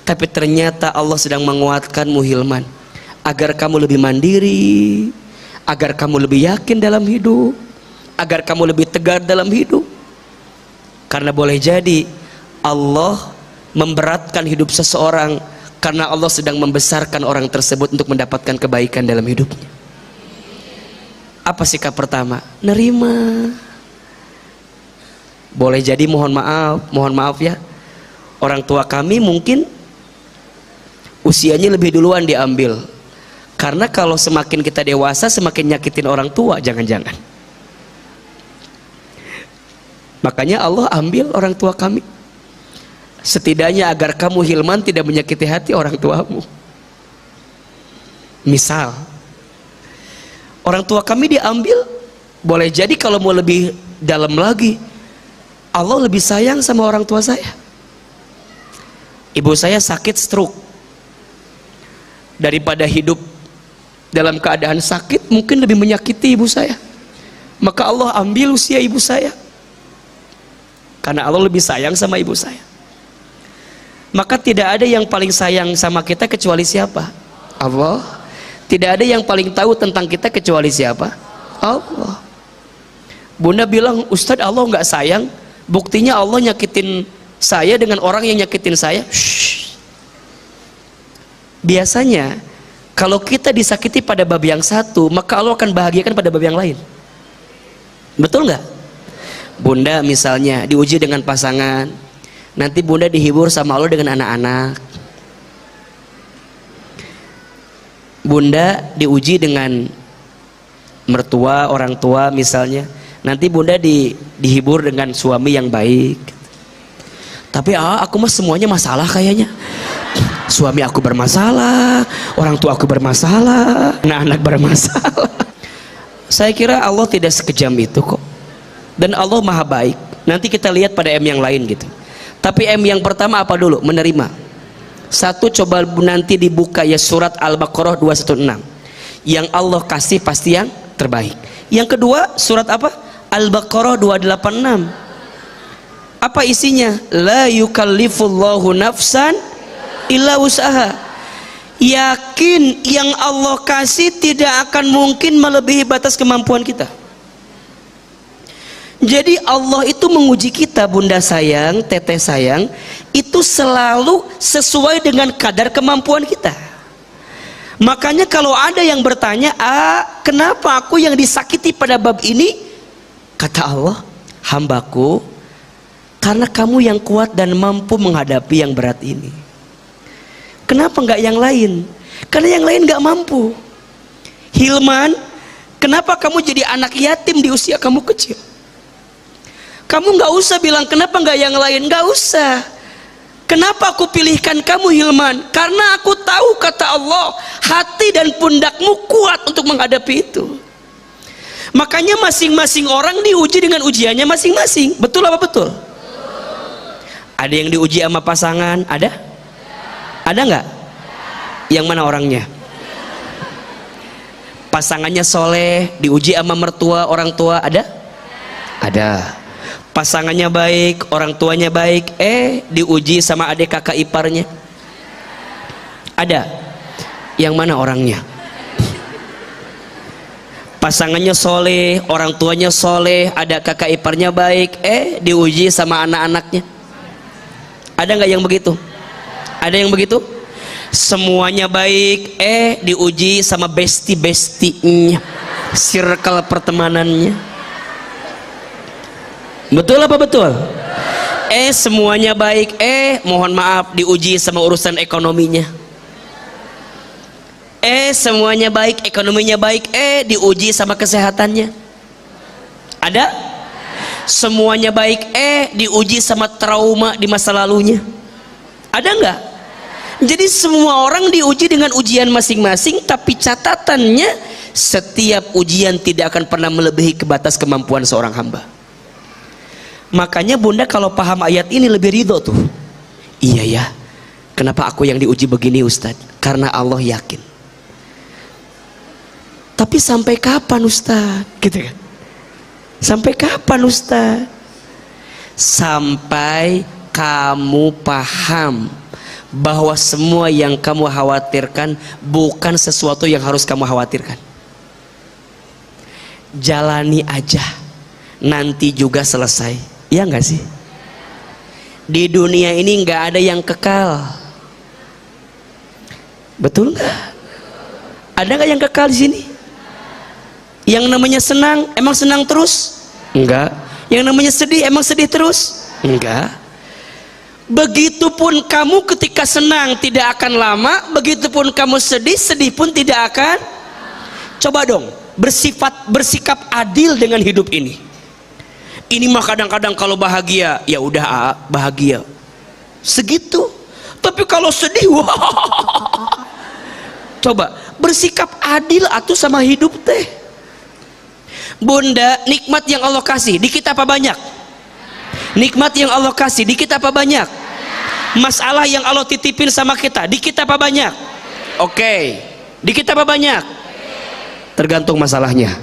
tapi ternyata Allah sedang menguatkanmu Hilman, agar kamu lebih mandiri, agar kamu lebih yakin dalam hidup, agar kamu lebih tegar dalam hidup. Karena boleh jadi Allah memberatkan hidup seseorang karena Allah sedang membesarkan orang tersebut untuk mendapatkan kebaikan dalam hidupnya. Apa sikap pertama? Nerima. Boleh jadi mohon maaf ya, orang tua kami mungkin usianya lebih duluan diambil. Karena kalau semakin kita dewasa semakin nyakitin orang tua, jangan-jangan. Makanya Allah ambil orang tua kami, setidaknya agar kamu Hilman tidak menyakiti hati orang tuamu. Misal orang tua kami diambil, boleh jadi kalau mau lebih dalam lagi, Allah lebih sayang sama orang tua saya. Ibu saya sakit stroke, daripada hidup dalam keadaan sakit mungkin lebih menyakiti ibu saya, maka Allah ambil usia ibu saya karena Allah lebih sayang sama ibu saya. Maka tidak ada yang paling sayang sama kita kecuali siapa? Allah. Tidak ada yang paling tahu tentang kita kecuali siapa? Allah. Bunda bilang, Ustadz Allah nggak sayang, buktinya Allah nyakitin saya dengan orang yang nyakitin saya. Shh. Biasanya kalau kita disakiti pada bab yang satu, maka Allah akan bahagiakan pada bab yang lain. Betul nggak? Bunda misalnya diuji dengan pasangan, nanti bunda dihibur sama Allah dengan anak-anak. Bunda diuji dengan mertua, orang tua misalnya, nanti bunda dihibur dengan suami yang baik. Tapi aku mah semuanya masalah kayaknya. Suami aku bermasalah, orang tua aku bermasalah, anak-anak bermasalah. Saya kira Allah tidak sekejam itu kok. Dan Allah maha baik. Nanti kita lihat pada M yang lain gitu. Tapi M yang pertama apa dulu? Menerima. Satu, coba nanti dibuka ya surat Al-Baqarah 216. Yang Allah kasih pasti yang terbaik. Yang kedua surat apa? Al-Baqarah 286. Apa isinya? La yukallifullahu nafsan illa wus'aha. Yakin yang Allah kasih tidak akan mungkin melebihi batas kemampuan kita. Jadi Allah itu menguji kita, bunda sayang, teteh sayang, itu selalu sesuai dengan kadar kemampuan kita. Makanya kalau ada yang bertanya, kenapa aku yang disakiti pada bab ini Kata Allah, hambaku, karena kamu yang kuat dan mampu menghadapi yang berat ini. Kenapa nggak yang lain? Karena yang lain nggak mampu. Hilman, kenapa kamu jadi anak yatim di usia kamu kecil? Kamu nggak usah bilang kenapa nggak yang lain, nggak usah. Kenapa aku pilihkan kamu Hilman? Karena aku tahu kata Allah, hati dan pundakmu kuat untuk menghadapi itu. Makanya masing-masing orang diuji dengan ujiannya masing-masing. Betul apa betul? Ada yang diuji sama pasangan, ada? Ada nggak? Yang mana orangnya? Pasangannya soleh, diuji sama mertua, orang tua, ada? Ada. Pasangannya baik, orang tuanya baik, diuji sama adik kakak iparnya, ada? Yang mana orangnya? Pasangannya soleh, orang tuanya soleh, ada kakak iparnya baik, diuji sama anak-anaknya, ada nggak yang begitu? Ada yang begitu? Semuanya baik, diuji sama besti-bestinya, circle pertemanannya. Betul apa betul? Semuanya baik, mohon maaf, diuji sama urusan ekonominya. Semuanya baik, ekonominya baik, diuji sama kesehatannya. Ada? Semuanya baik, diuji sama trauma di masa lalunya. Ada nggak? Jadi semua orang diuji dengan ujian masing-masing, tapi catatannya setiap ujian tidak akan pernah melebihi ke batas kemampuan seorang hamba. Makanya bunda kalau paham ayat ini lebih ridho tuh. Iya ya, kenapa aku yang diuji begini Ustadz? Karena Allah yakin. Tapi sampai kapan Ustadz? Gitu kan? Sampai kapan Ustadz? Sampai kamu paham bahwa semua yang kamu khawatirkan bukan sesuatu yang harus kamu khawatirkan. Jalani aja, nanti juga selesai. Iya nggak sih? Di dunia ini nggak ada yang kekal. Betul nggak? Ada nggak yang kekal di sini? Yang namanya senang, emang senang terus? Enggak. Yang namanya sedih, emang sedih terus? Enggak. Begitupun kamu ketika senang tidak akan lama, begitupun kamu sedih, sedih pun tidak akan. Coba dong bersikap adil dengan hidup ini. Ini mah kadang-kadang kalau bahagia, ya udah bahagia segitu. Tapi kalau sedih, wah. Coba bersikap adil atuh sama hidup teh. Bunda, nikmat yang Allah kasih di kita apa banyak? Nikmat yang Allah kasih di kita apa banyak? Masalah yang Allah titipin sama kita di kita apa banyak? Oke, di kita apa banyak? Tergantung masalahnya.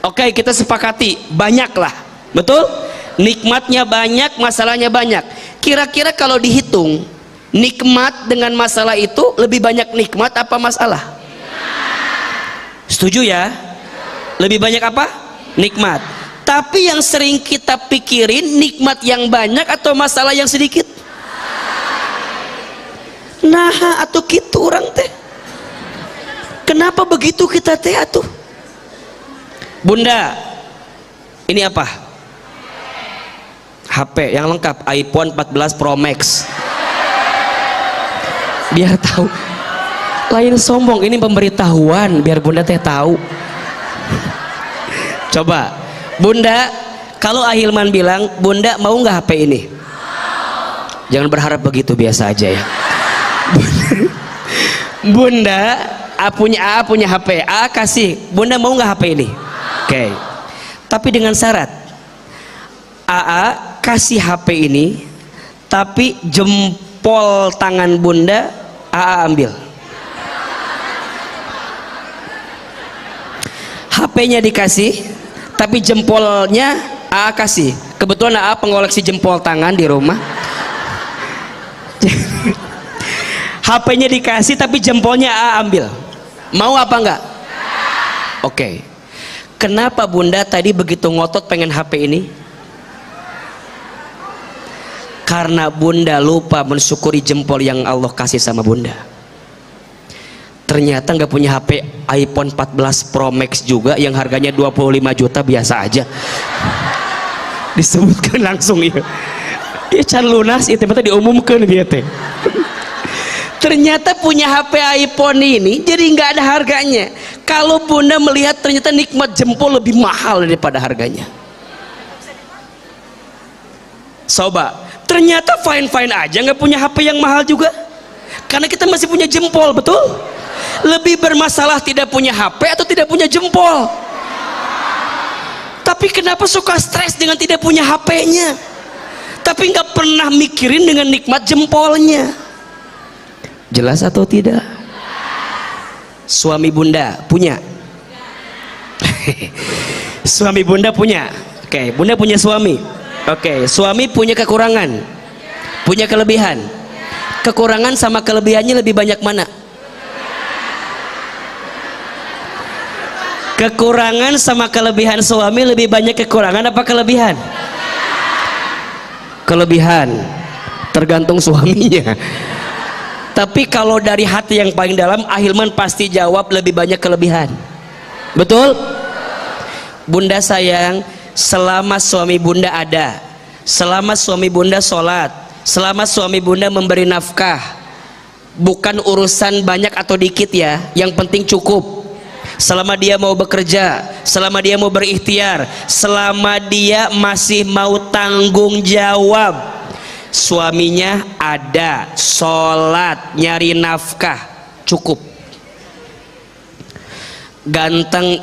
Oke, kita sepakati banyaklah, betul? Nikmatnya banyak, masalahnya banyak. Kira-kira kalau dihitung nikmat dengan masalah itu lebih banyak nikmat apa masalah? Setuju ya? Lebih banyak apa? Nikmat. Tapi yang sering kita pikirin nikmat yang banyak atau masalah yang sedikit? Nah, atau gitu orang teh. Kenapa begitu kita teh atuh? Bunda, ini apa? HP yang lengkap, iPhone 14 Pro Max. Biar tahu. Lain sombong, ini pemberitahuan biar bunda teh tahu. Coba, bunda, kalau Ahilman bilang, bunda mau nggak HP ini? Jangan berharap begitu, biasa aja ya. Bunda, punya HP, kasih. Bunda mau nggak HP ini? Oke, tapi dengan syarat kasih HP ini, tapi jempol tangan bunda ambil. HP-nya dikasih, tapi jempolnya kasih. Kebetulan pengoleksi jempol tangan di rumah. HP-nya dikasih, tapi jempolnya ambil. Mau apa enggak? Oke. Kenapa bunda tadi begitu ngotot pengen HP ini? Karena bunda lupa mensyukuri jempol yang Allah kasih sama bunda. ternyata nggak punya HP iPhone 14 Pro Max juga yang harganya 25 juta, biasa aja. Disebutkan langsung ya. Dia can lunas itu ternyata diumumkan dia teh. Ternyata punya HP iPhone ini jadi nggak ada harganya. Kalau bunda melihat ternyata nikmat jempol lebih mahal daripada harganya. Coba, ternyata fine-fine aja nggak punya HP yang mahal juga. Karena kita masih punya jempol, betul? Lebih bermasalah tidak punya HP atau tidak punya jempol. Tapi kenapa suka stres dengan tidak punya HP-nya? Tapi nggak pernah mikirin dengan nikmat jempolnya. Jelas atau tidak? Suami bunda punya? Suami bunda punya? Oke, bunda punya suami. Oke, suami punya kekurangan, punya kelebihan. Kekurangan sama kelebihannya lebih banyak mana? Kekurangan sama kelebihan suami lebih banyak kekurangan apa kelebihan? Kelebihan, tergantung suaminya. Tapi kalau dari hati yang paling dalam, Ahilman pasti jawab lebih banyak kelebihan. Betul? Bunda sayang, selama suami bunda ada, selama suami bunda sholat, selama suami bunda memberi nafkah, bukan urusan banyak atau dikit ya, yang penting cukup. Selama dia mau bekerja, selama dia mau berikhtiar, selama dia masih mau tanggung jawab, suaminya ada, sholat, nyari nafkah, cukup. Ganteng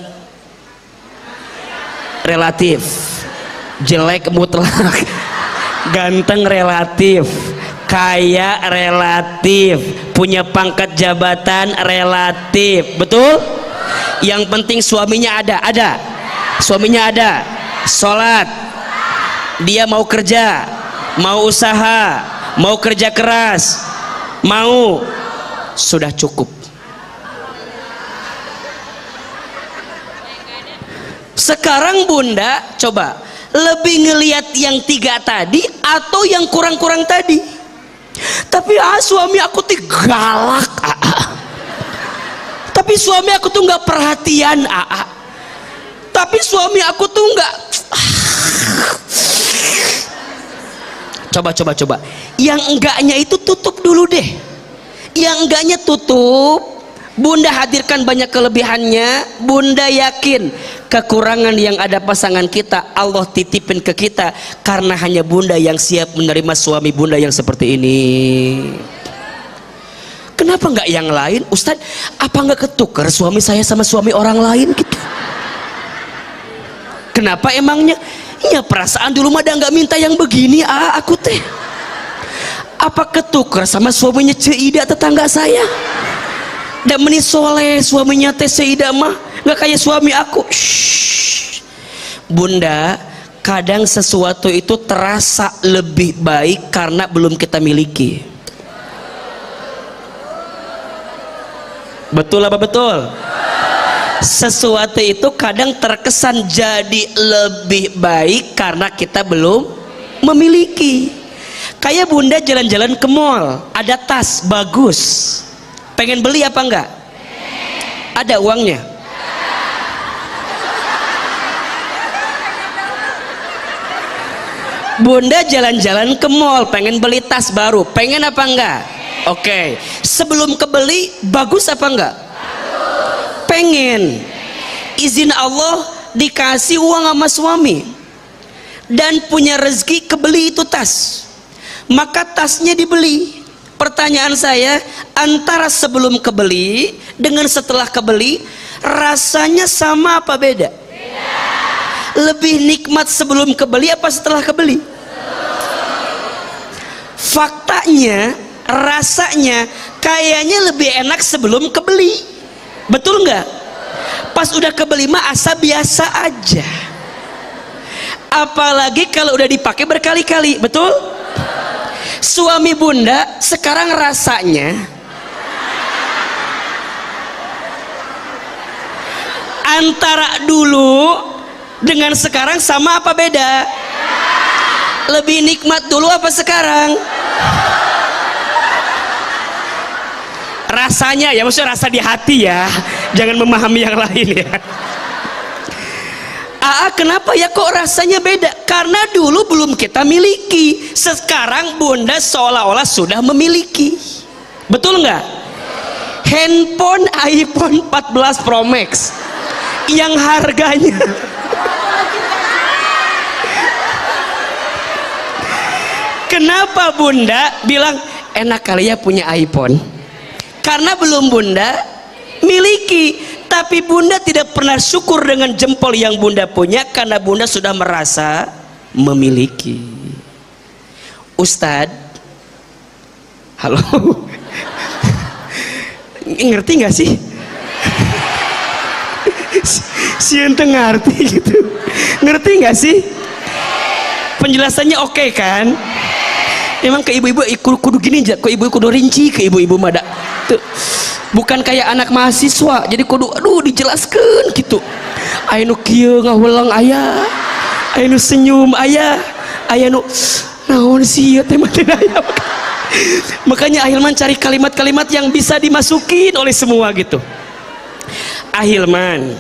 relatif, jelek mutlak. Ganteng relatif, kaya relatif, punya pangkat jabatan relatif, betul? Yang penting suaminya ada, suaminya ada, sholat, dia mau kerja, mau usaha, mau kerja keras, mau, sudah cukup. Sekarang bunda coba lebih ngelihat yang 3 tadi atau yang kurang-kurang tadi. Tapi suami aku tuh galak, tapi suami aku tuh nggak perhatian, tapi suami aku tuh nggak. Coba yang enggaknya itu tutup dulu deh. Yang enggaknya tutup. Bunda hadirkan banyak kelebihannya. Bunda yakin kekurangan yang ada pasangan kita Allah titipin ke kita, karena hanya bunda yang siap menerima suami bunda yang seperti ini. Kenapa nggak yang lain? Ustadz, apa nggak ketukar suami saya sama suami orang lain gitu? Kenapa emangnya? Ya perasaan dulu mah nggak minta yang begini, aku teh. Apa ketukar sama suaminya Cida tetangga saya? Dan meni soleh suaminya teh Cida mah nggak kayak suami aku. Shhh. Bunda, kadang sesuatu itu terasa lebih baik karena belum kita miliki. Betul apa betul? Sesuatu itu kadang terkesan jadi lebih baik karena kita belum memiliki. Kayak bunda jalan-jalan ke mall, ada tas bagus, pengen beli apa enggak? Ada uangnya? Bunda jalan-jalan ke mall, pengen beli tas baru, pengen apa enggak? Oke, sebelum kebeli bagus apa enggak? Pengen. Izin Allah dikasih uang sama suami dan punya rezeki kebeli itu tas, maka tasnya dibeli. Pertanyaan saya, antara sebelum kebeli dengan setelah kebeli rasanya sama apa beda? Lebih nikmat sebelum kebeli apa setelah kebeli? Faktanya, rasanya kayaknya lebih enak sebelum kebeli. Betul nggak? Pas udah kebeli mah asa biasa aja. Apalagi kalau udah dipakai berkali-kali, betul? Suami bunda sekarang rasanya antara dulu dengan sekarang sama apa beda? Lebih nikmat dulu apa sekarang? rasanya ya, maksudnya rasa di hati ya, jangan memahami yang lain ya. Kenapa ya kok rasanya beda? Karena dulu belum kita miliki, sekarang bunda seolah-olah sudah memiliki. Betul nggak? Handphone iPhone 14 Pro Max yang harganya kenapa bunda bilang enak kali ya punya iPhone? Karena belum bunda miliki. Tapi bunda tidak pernah syukur dengan jempol yang bunda punya, karena bunda sudah merasa memiliki. Ustadz, halo, ngerti nggak sih? Si ente ngerti gitu, ngerti nggak sih? Penjelasannya oke kan? Emang ke ibu-ibu kudu gini aja, ke ibu-ibu kudu rinci, ke ibu-ibu mada tuh. Bukan kayak anak mahasiswa, jadi kudu dijelaskan gitu. Aya nu kieu ngawelang aya, aya nu senyum aya, aya nu naon sih teh mah teh aya. Makanya Ahilman cari kalimat-kalimat yang bisa dimasukin oleh semua gitu. Ahilman,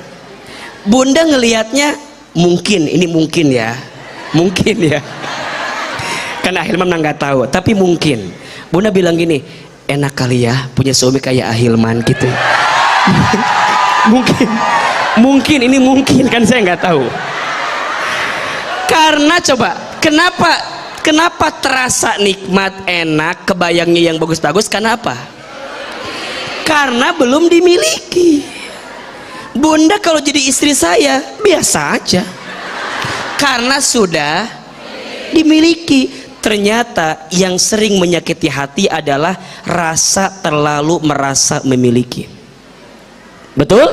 bunda ngelihatnya mungkin ya, kan Ahilman nggak tahu, tapi mungkin bunda bilang gini, enak kali ya punya suami kayak Ahilman gitu. mungkin ini mungkin kan, saya nggak tahu. Karena coba kenapa terasa nikmat, enak, kebayangnya yang bagus-bagus? Kenapa? Karena belum dimiliki. Bunda kalau jadi istri saya biasa aja, karena sudah dimiliki. Ternyata yang sering menyakiti hati adalah rasa terlalu merasa memiliki. Betul?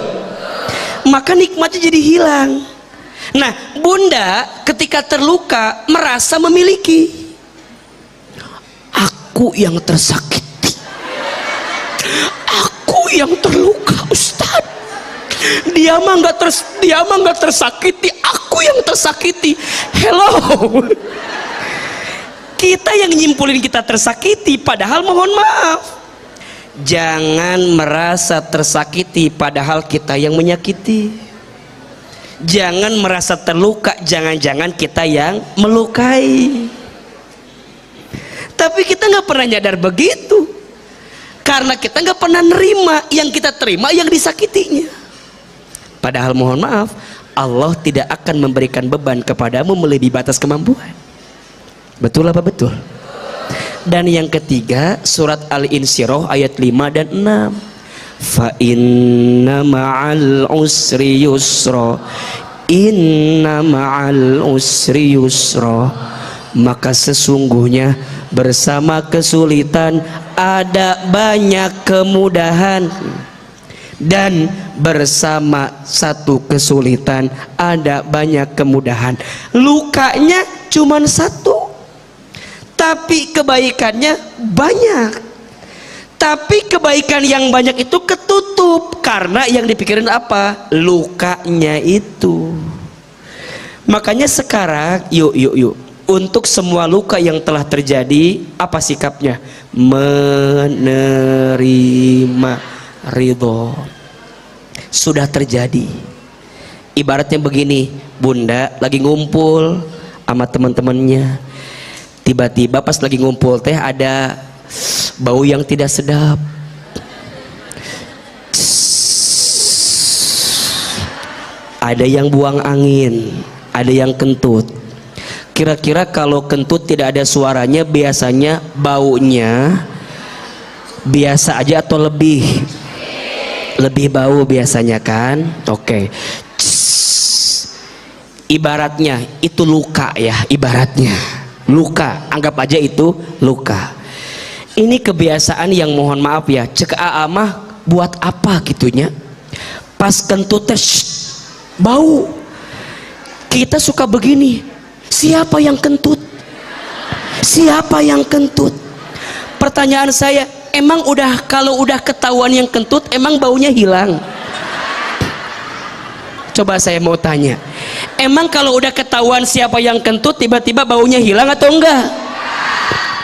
Maka nikmatnya jadi hilang. Nah, bunda ketika terluka merasa memiliki. Aku yang tersakiti, aku yang terluka, Ustadz. Dia mah nggak tersakiti, aku yang tersakiti. Hello. Kita yang nyimpulin kita tersakiti, padahal mohon maaf, jangan merasa tersakiti padahal kita yang menyakiti. Jangan merasa terluka, jangan-jangan kita yang melukai. Tapi kita nggak pernah nyadar begitu, karena kita nggak pernah nerima yang kita terima yang disakitinya. Padahal mohon maaf, Allah tidak akan memberikan beban kepadamu melebihi batas kemampuan. Betul apa betul? Dan yang ketiga, surat Al-Insyirah ayat 5 dan 6. Fa inna ma'al usri yusra, inna ma'al usri yusra. Maka sesungguhnya bersama kesulitan ada banyak kemudahan, dan bersama satu kesulitan ada banyak kemudahan. Lukanya cuma satu, tapi kebaikannya banyak. Tapi kebaikan yang banyak itu ketutup karena yang dipikirin apa? Lukanya itu. Makanya sekarang yuk untuk semua luka yang telah terjadi, apa sikapnya? Menerima, ridho. Sudah terjadi. Ibaratnya begini, bunda lagi ngumpul sama teman-temannya, tiba-tiba pas lagi ngumpul teh ada bau yang tidak sedap. Ada yang buang angin, ada yang kentut. Kira-kira kalau kentut tidak ada suaranya, biasanya baunya biasa aja atau lebih bau biasanya kan? Oke. Ibaratnya itu luka ya, ibaratnya luka, anggap aja itu luka. Ini kebiasaan yang mohon maaf ya, cek mah buat apa gitunya, pas kentut bau. Kita suka begini, siapa yang kentut? Siapa yang kentut? Pertanyaan saya, emang kalau udah ketahuan yang kentut, emang baunya hilang? Coba saya mau tanya, emang kalau udah ketahuan siapa yang kentut, tiba-tiba baunya hilang atau enggak?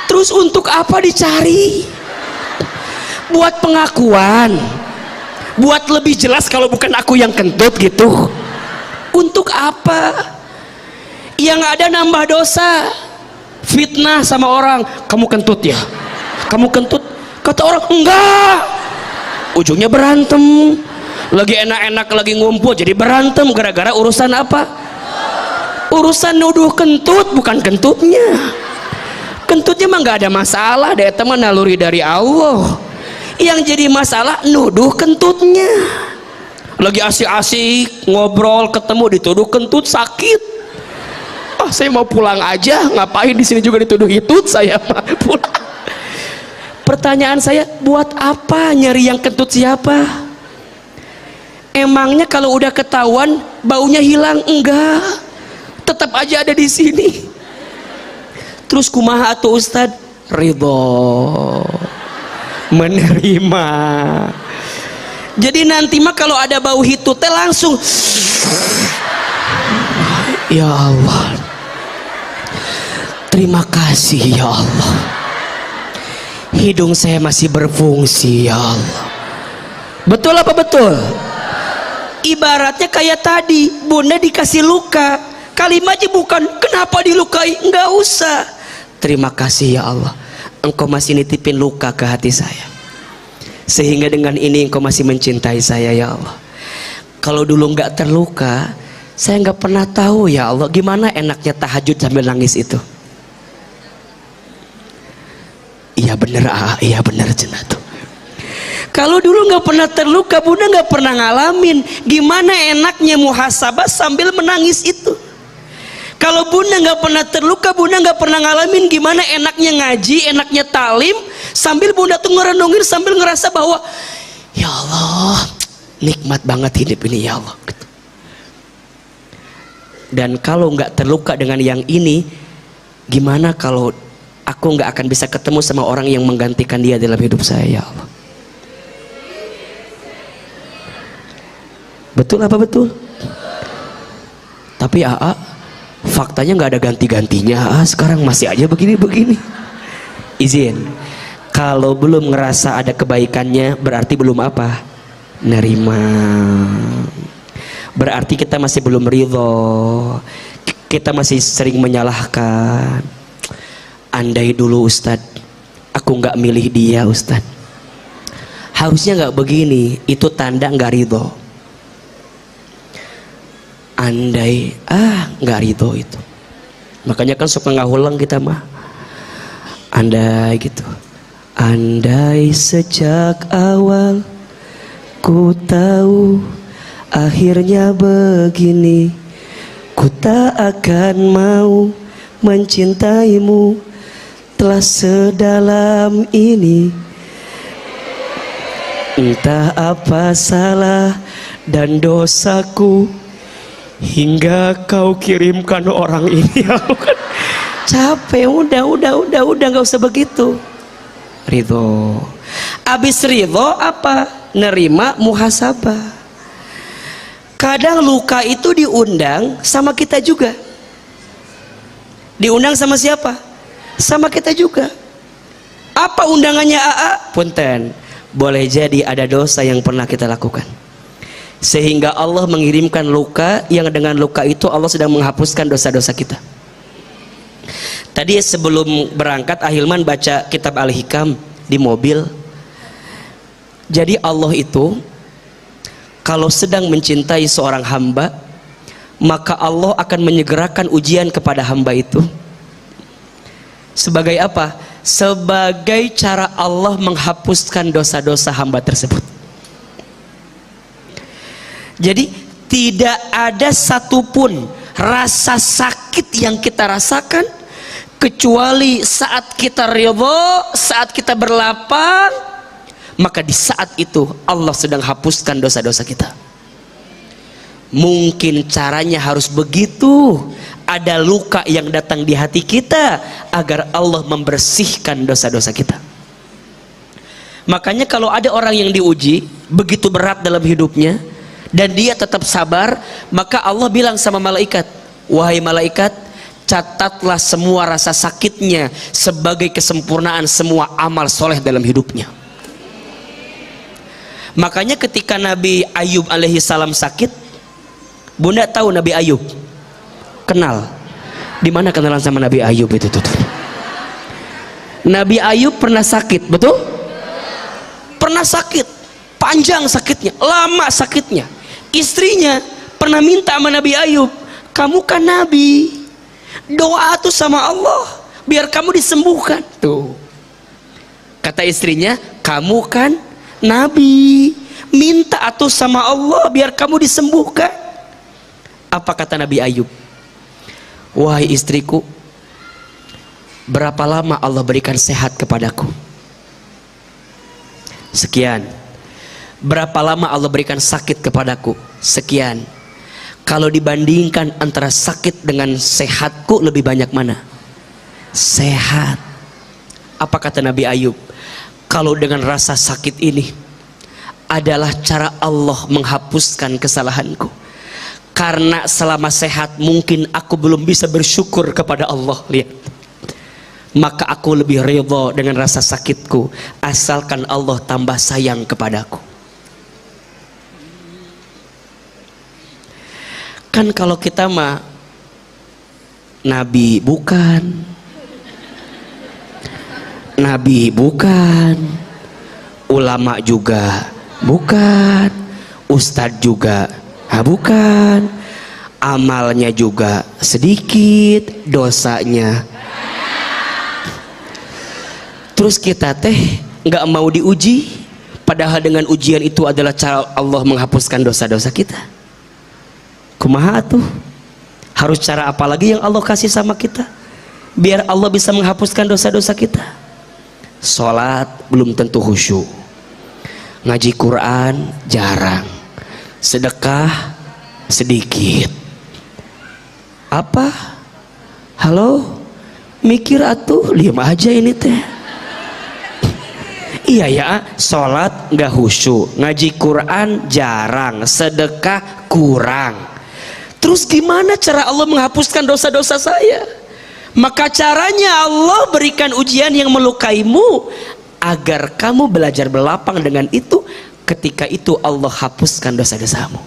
Terus untuk apa dicari? buat pengakuan, buat lebih jelas kalau bukan aku yang kentut gitu. Untuk apa? Yang ada nambah dosa, fitnah sama orang, kamu kentut ya, kamu kentut. Kata orang enggak, ujungnya berantem. Lagi enak-enak lagi ngumpul jadi berantem gara-gara urusan apa? Urusan nuduh kentut, bukan kentutnya. Kentutnya mah nggak ada masalah, dia teman naluri dari Allah. Yang jadi masalah nuduh kentutnya. Lagi asik-asik ngobrol ketemu dituduh kentut, sakit. Ah, saya mau pulang aja, ngapain di sini juga dituduh hitut, saya mah pulang. Pertanyaan saya, buat apa nyari yang kentut siapa? Emangnya kalau udah ketahuan baunya hilang? Enggak, tetap aja ada di sini. Terus kumaha tuh Ustadz? Ridho, menerima. Jadi nanti mah kalau ada bau hitut teh langsung, ya Allah, terima kasih ya Allah, hidung saya masih berfungsi ya Allah. Betul apa betul? Ibaratnya kayak tadi bunda dikasih luka, kalimatnya bukan kenapa dilukai, enggak usah, terima kasih ya Allah, engkau masih nitipin luka ke hati saya, sehingga dengan ini engkau masih mencintai saya ya Allah. Kalau dulu enggak terluka, saya enggak pernah tahu ya Allah gimana enaknya tahajud sambil nangis itu. Iya bener, iya bener cenah tuh. Kalau dulu nggak pernah terluka, bunda nggak pernah ngalamin gimana enaknya muhasabah sambil menangis itu. Kalau bunda nggak pernah terluka, bunda nggak pernah ngalamin gimana enaknya ngaji, enaknya talim sambil bunda tuh ngerenungin sambil ngerasa bahwa ya Allah nikmat banget hidup ini ya Allah. Dan kalau nggak terluka dengan yang ini, gimana kalau aku nggak akan bisa ketemu sama orang yang menggantikan dia dalam hidup saya ya Allah. Betul apa betul? Tapi faktanya nggak ada ganti-gantinya. Sekarang masih aja begini-begini. Izin, kalau belum ngerasa ada kebaikannya berarti belum apa? Nerima. Berarti kita masih belum ridho, kita masih sering menyalahkan. Andai dulu Ustadz aku nggak milih dia Ustadz, harusnya nggak begini, itu tanda nggak ridho. Andai nggak ridho itu, makanya kan suka ngahulang kita mah. Andai gitu, andai sejak awal ku tahu akhirnya begini, ku tak akan mau mencintaimu telah sedalam ini. Entah apa salah dan dosaku hingga kau kirimkan orang ini. Capek, udah nggak usah begitu. Ridho. Abis ridho apa? Nerima muhasabah. Kadang luka itu diundang sama kita juga. Diundang sama siapa? Sama kita juga. Apa undangannya Punten, boleh jadi ada dosa yang pernah kita lakukan, sehingga Allah mengirimkan luka yang dengan luka itu Allah sedang menghapuskan dosa-dosa kita. Tadi sebelum berangkat Ahilman baca kitab Al-Hikam di mobil. Jadi Allah itu kalau sedang mencintai seorang hamba, maka Allah akan menyegerakan ujian kepada hamba itu. Sebagai apa? Sebagai cara Allah menghapuskan dosa-dosa hamba tersebut. Jadi tidak ada satupun rasa sakit yang kita rasakan kecuali saat kita ridho, saat kita berlapang, maka di saat itu Allah sedang hapuskan dosa-dosa kita. Mungkin caranya harus begitu, ada luka yang datang di hati kita agar Allah membersihkan dosa-dosa kita. Makanya kalau ada orang yang diuji begitu berat dalam hidupnya dan dia tetap sabar, maka Allah bilang sama malaikat, wahai malaikat, catatlah semua rasa sakitnya sebagai kesempurnaan semua amal soleh dalam hidupnya. Makanya ketika Nabi Ayub alaihi salam sakit, Bunda tahu Nabi Ayub? Kenal. Di mana kenalan sama Nabi Ayub itu tuh? Nabi Ayub pernah sakit, betul? Pernah sakit, panjang sakitnya, lama sakitnya. Istrinya pernah minta sama Nabi Ayub, kamu kan Nabi, doa tuh sama Allah biar kamu disembuhkan. Tuh, kata istrinya, kamu kan Nabi, minta atuh sama Allah biar kamu disembuhkan. Apa kata Nabi Ayub? Wahai istriku, berapa lama Allah berikan sehat kepadaku? Sekian. Berapa lama Allah berikan sakit kepadaku? Sekian. Kalau dibandingkan antara sakit dengan sehatku, lebih banyak mana? Sehat. Apa kata Nabi Ayub? Kalau dengan rasa sakit ini adalah cara Allah menghapuskan kesalahanku, karena selama sehat mungkin aku belum bisa bersyukur kepada Allah. Lihat, maka aku lebih ridha dengan rasa sakitku asalkan Allah tambah sayang kepadaku. Kan kalau kita mah Nabi bukan, Nabi bukan, ulama juga bukan, ustadz juga bukan, amalnya juga sedikit, dosanya. Terus kita teh nggak mau diuji, padahal dengan ujian itu adalah cara Allah menghapuskan dosa-dosa kita. Kumaha tuh? Harus cara apa lagi yang Allah kasih sama kita biar Allah bisa menghapuskan dosa-dosa kita? Sholat belum tentu khusyuk, ngaji Quran jarang, sedekah sedikit. Apa? Halo? Mikir atuh, diam aja ini teh. Iya ya, sholat nggak khusyuk, ngaji Quran jarang, sedekah kurang. Terus gimana cara Allah menghapuskan dosa-dosa saya? Maka caranya Allah berikan ujian yang melukaimu agar kamu belajar berlapang dengan itu. Ketika itu Allah hapuskan dosa-dosamu.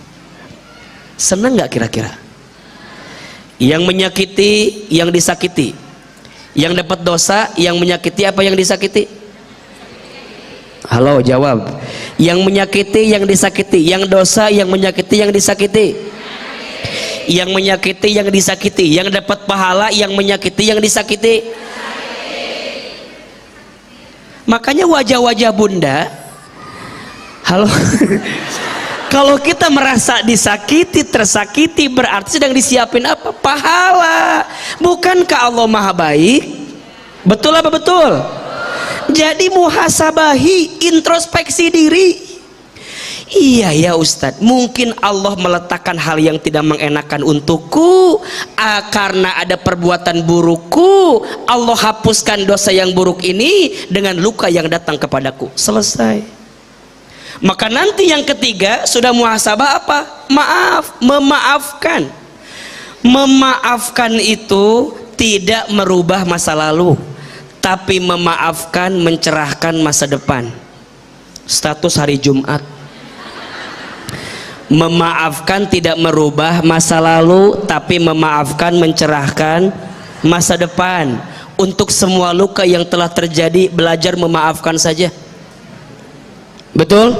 Senang nggak kira-kira? Yang menyakiti, yang disakiti, yang dapat dosa, yang menyakiti apa yang disakiti? Halo, jawab. Yang menyakiti, yang disakiti, yang dosa, yang menyakiti, yang disakiti. Yang menyakiti, yang disakiti, yang dapat pahala, yang menyakiti, yang disakiti. Makanya wajah-wajah Bunda, halo, kalau kita merasa disakiti, tersakiti, berarti sedang disiapin apa? Pahala. Bukankah Allah maha baik? Betul apa betul? Jadi muhasabahi, introspeksi diri. Iya ya Ustadz, mungkin Allah meletakkan hal yang tidak mengenakan untukku, karena ada perbuatan burukku, Allah hapuskan dosa yang buruk ini dengan luka yang datang kepadaku. Selesai. Maka nanti yang ketiga sudah muhasabah apa? Maaf, memaafkan. Memaafkan itu tidak merubah masa lalu, tapi memaafkan mencerahkan masa depan. Status hari Jumat. Memaafkan tidak merubah masa lalu, tapi memaafkan mencerahkan masa depan. Untuk semua luka yang telah terjadi, belajar memaafkan saja. Betul?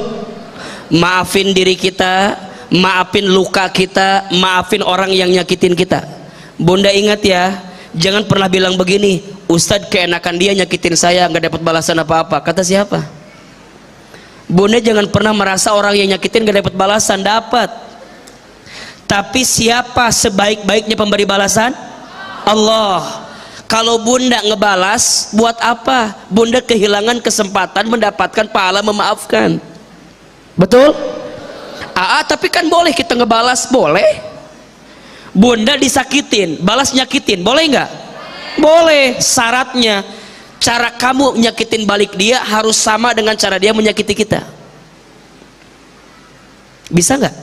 Maafin diri kita, maafin luka kita, maafin orang yang nyakitin kita. Bunda ingat ya, jangan pernah bilang begini, Ustadz keenakan dia nyakitin saya, nggak dapat balasan apa-apa. Kata siapa? Bunda jangan pernah merasa orang yang nyakitin gak dapat balasan. Dapat. Tapi siapa sebaik-baiknya pemberi balasan? Allah. Kalau Bunda ngebalas, buat apa? Bunda kehilangan kesempatan mendapatkan pahala memaafkan. Betul? Tapi kan boleh kita ngebalas, boleh. Bunda disakitin, balas nyakitin, boleh nggak? Boleh. Syaratnya cara kamu nyakitin balik dia harus sama dengan cara dia menyakiti kita. Bisa nggak?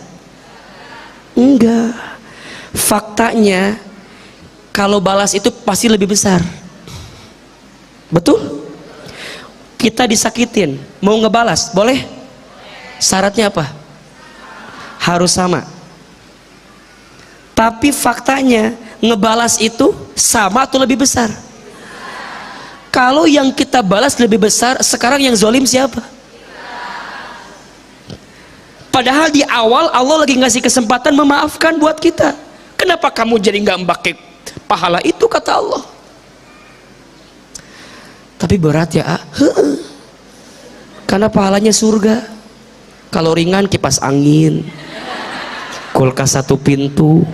Enggak. Faktanya kalau balas itu pasti lebih besar. Betul? Kita disakitin, mau ngebalas, boleh? Syaratnya apa? Harus sama. Tapi faktanya ngebalas itu sama atau lebih besar? Kalau yang kita balas lebih besar, sekarang yang zalim siapa? Padahal di awal Allah lagi ngasih kesempatan memaafkan buat kita. Kenapa kamu jadi nggak pakai pahala itu, kata Allah? Tapi berat ya, karena pahalanya surga. Kalau ringan kipas angin, kulkas 1 pintu,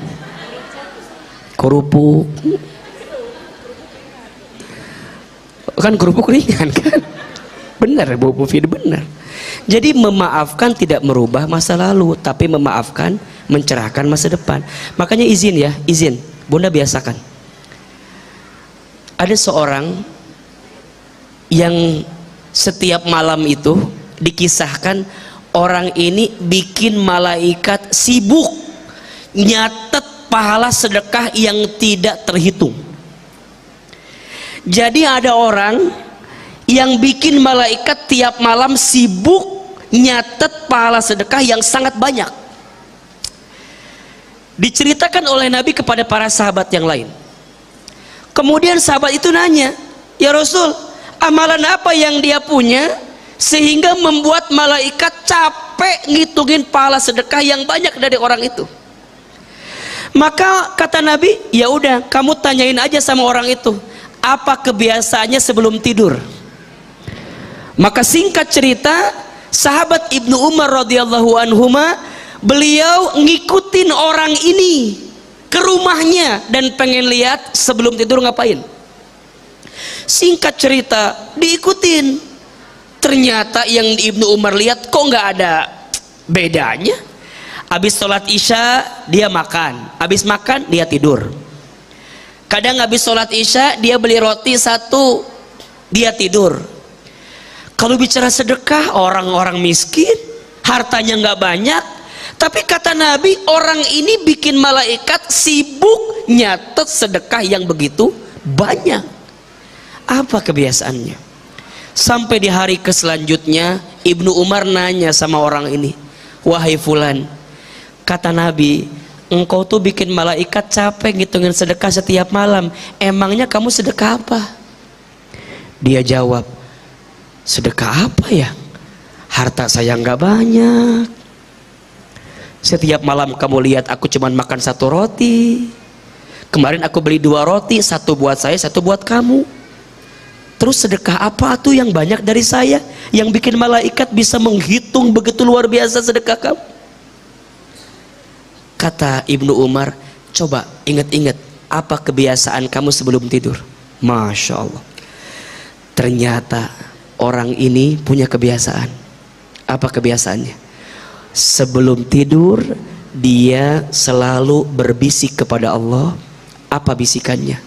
kerupuk. Kan kerupuk ringan kan? Benar Bu Mufid, benar. Jadi memaafkan tidak merubah masa lalu, tapi memaafkan mencerahkan masa depan. Makanya izin ya, izin Bunda biasakan. Ada seorang yang setiap malam itu dikisahkan orang ini bikin malaikat sibuk nyatet pahala sedekah yang tidak terhitung. Jadi ada orang yang bikin malaikat tiap malam sibuk nyatet pahala sedekah yang sangat banyak. Diceritakan oleh Nabi kepada para sahabat yang lain. Kemudian sahabat itu nanya, ya Rasul, amalan apa yang dia punya sehingga membuat malaikat capek ngitungin pahala sedekah yang banyak dari orang itu? Maka kata Nabi, ya udah kamu tanyain aja sama orang itu, apa kebiasaannya sebelum tidur. Maka singkat cerita, sahabat Ibnu Umar radhiyallahu anhuma, beliau ngikutin orang ini ke rumahnya dan pengen lihat sebelum tidur ngapain. Singkat cerita, diikutin. Ternyata yang Ibnu Umar lihat kok nggak ada bedanya. Habis sholat isya dia makan, habis makan dia tidur. Kadang habis sholat isya dia beli roti 1, dia tidur. Kalau bicara sedekah, orang-orang miskin hartanya nggak banyak, tapi kata Nabi orang ini bikin malaikat sibuk nyatet sedekah yang begitu banyak. Apa kebiasaannya? Sampai di hari selanjutnya Ibnu Umar nanya sama orang ini, wahai fulan, kata Nabi, engkau tuh bikin malaikat capek ngitungin sedekah setiap malam, emangnya kamu sedekah apa? Dia jawab, sedekah apa ya? Harta saya nggak banyak. Setiap malam kamu lihat aku cuman makan 1 roti. Kemarin aku beli 2 roti, 1 buat saya, 1 buat kamu. Terus sedekah apa tuh yang banyak dari saya, yang bikin malaikat bisa menghitung begitu luar biasa sedekah kamu? Kata Ibnu Umar, coba ingat-ingat apa kebiasaan kamu sebelum tidur. Masya Allah, ternyata orang ini punya kebiasaan. Apa kebiasaannya? Sebelum tidur dia selalu berbisik kepada Allah. Apa bisikannya?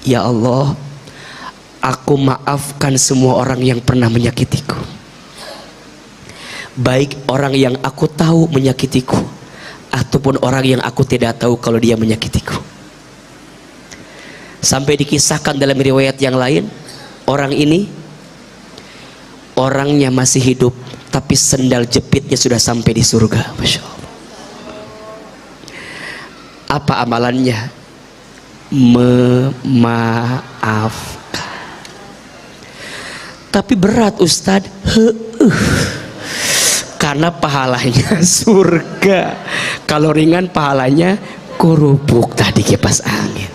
Ya Allah, aku maafkan semua orang yang pernah menyakitiku, baik orang yang aku tahu menyakitiku ataupun orang yang aku tidak tahu kalau dia menyakitiku. Sampai dikisahkan dalam riwayat yang lain, orang ini orangnya masih hidup tapi sendal jepitnya sudah sampai di surga. Masya Allah. Apa amalannya? Memaafkan. Tapi berat Ustadz, karena pahalanya surga. Kalau ringan pahalanya kerupuk tadi kipas angin.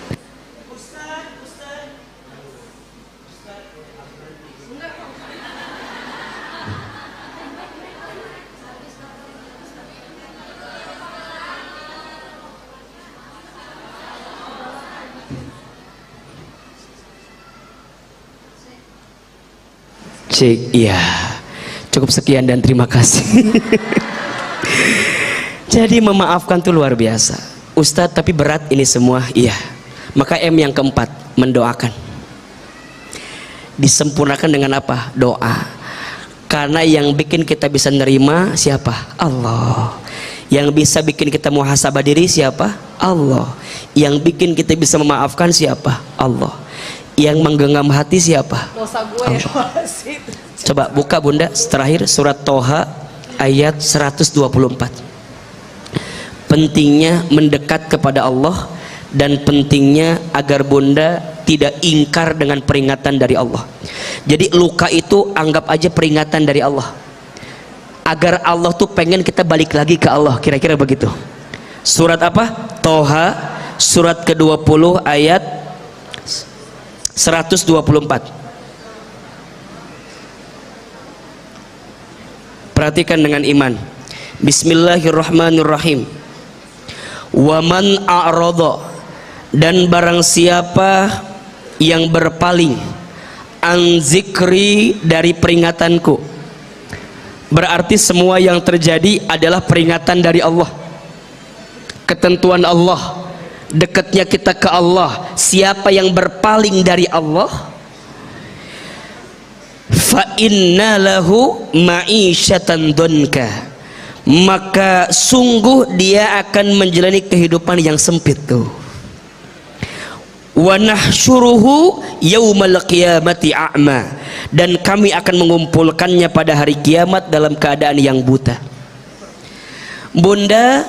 Cik, iya, cukup sekian dan terima kasih. Jadi memaafkan itu luar biasa Ustadz, tapi berat ini semua. Iya, maka M yang keempat, mendoakan. Disempurnakan dengan apa? Doa. Karena yang bikin kita bisa nerima siapa? Allah. Yang bisa bikin kita muhasabah diri siapa? Allah. Yang bikin kita bisa memaafkan siapa? Allah. Yang menggenggam hati siapa? Dosa gue. Allah. Coba buka Bunda terakhir surat Toha ayat 124. Pentingnya mendekat kepada Allah dan pentingnya agar bunda tidak ingkar dengan peringatan dari Allah. Jadi luka itu anggap aja peringatan dari Allah, agar Allah tuh pengen kita balik lagi ke Allah, kira-kira begitu. Surat apa? Toha, surat ke-20 ayat 124. Perhatikan dengan iman. Bismillahirrahmanirrahim. Wa man a'rada, dan barang siapa yang berpaling, an zikri, dari peringatanku. Berarti semua yang terjadi adalah peringatan dari Allah, ketentuan Allah, dekatnya kita ke Allah. Siapa yang berpaling dari Allah, fa inna lahu ma'isyatan donka, maka sungguh dia akan menjalani kehidupan yang sempit tuh. Wa nahsyuruhu yaumal qiyamati a'ma, dan kami akan mengumpulkannya pada hari kiamat dalam keadaan yang buta. Bunda,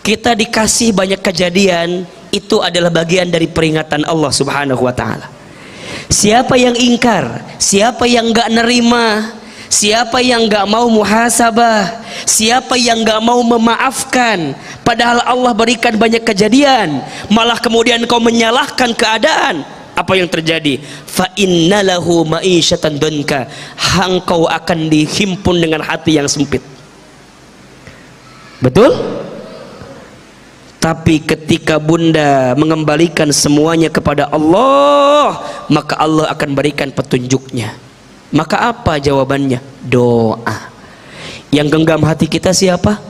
kita dikasih banyak kejadian, itu adalah bagian dari peringatan Allah Subhanahu wa ta'ala. Siapa yang ingkar, siapa yang gak nerima, siapa yang gak mau muhasabah, siapa yang gak mau memaafkan, padahal Allah berikan banyak kejadian, malah kemudian kau menyalahkan keadaan, apa yang terjadi? Fa innalahu ma'isyatan donka, engkau akan dihimpun dengan hati yang sempit. Betul? Tapi ketika bunda mengembalikan semuanya kepada Allah, maka Allah akan berikan petunjuknya. Maka apa jawabannya? Doa. Yang genggam hati kita siapa?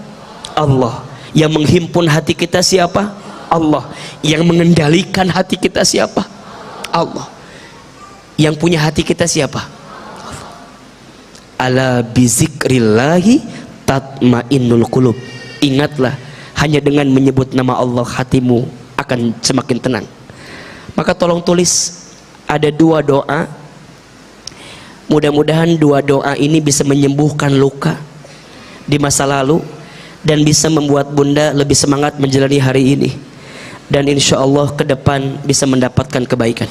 Allah. Yang menghimpun hati kita siapa? Allah. Yang mengendalikan hati kita siapa? Allah. Yang punya hati kita siapa? Allah. Ala bizikrillahi tatmainnul qulub. Ingatlah, hanya dengan menyebut nama Allah hatimu akan semakin tenang. Maka tolong tulis, ada 2 doa. Mudah-mudahan 2 doa ini bisa menyembuhkan luka di masa lalu dan bisa membuat bunda lebih semangat menjalani hari ini, dan insya Allah ke depan bisa mendapatkan kebaikan.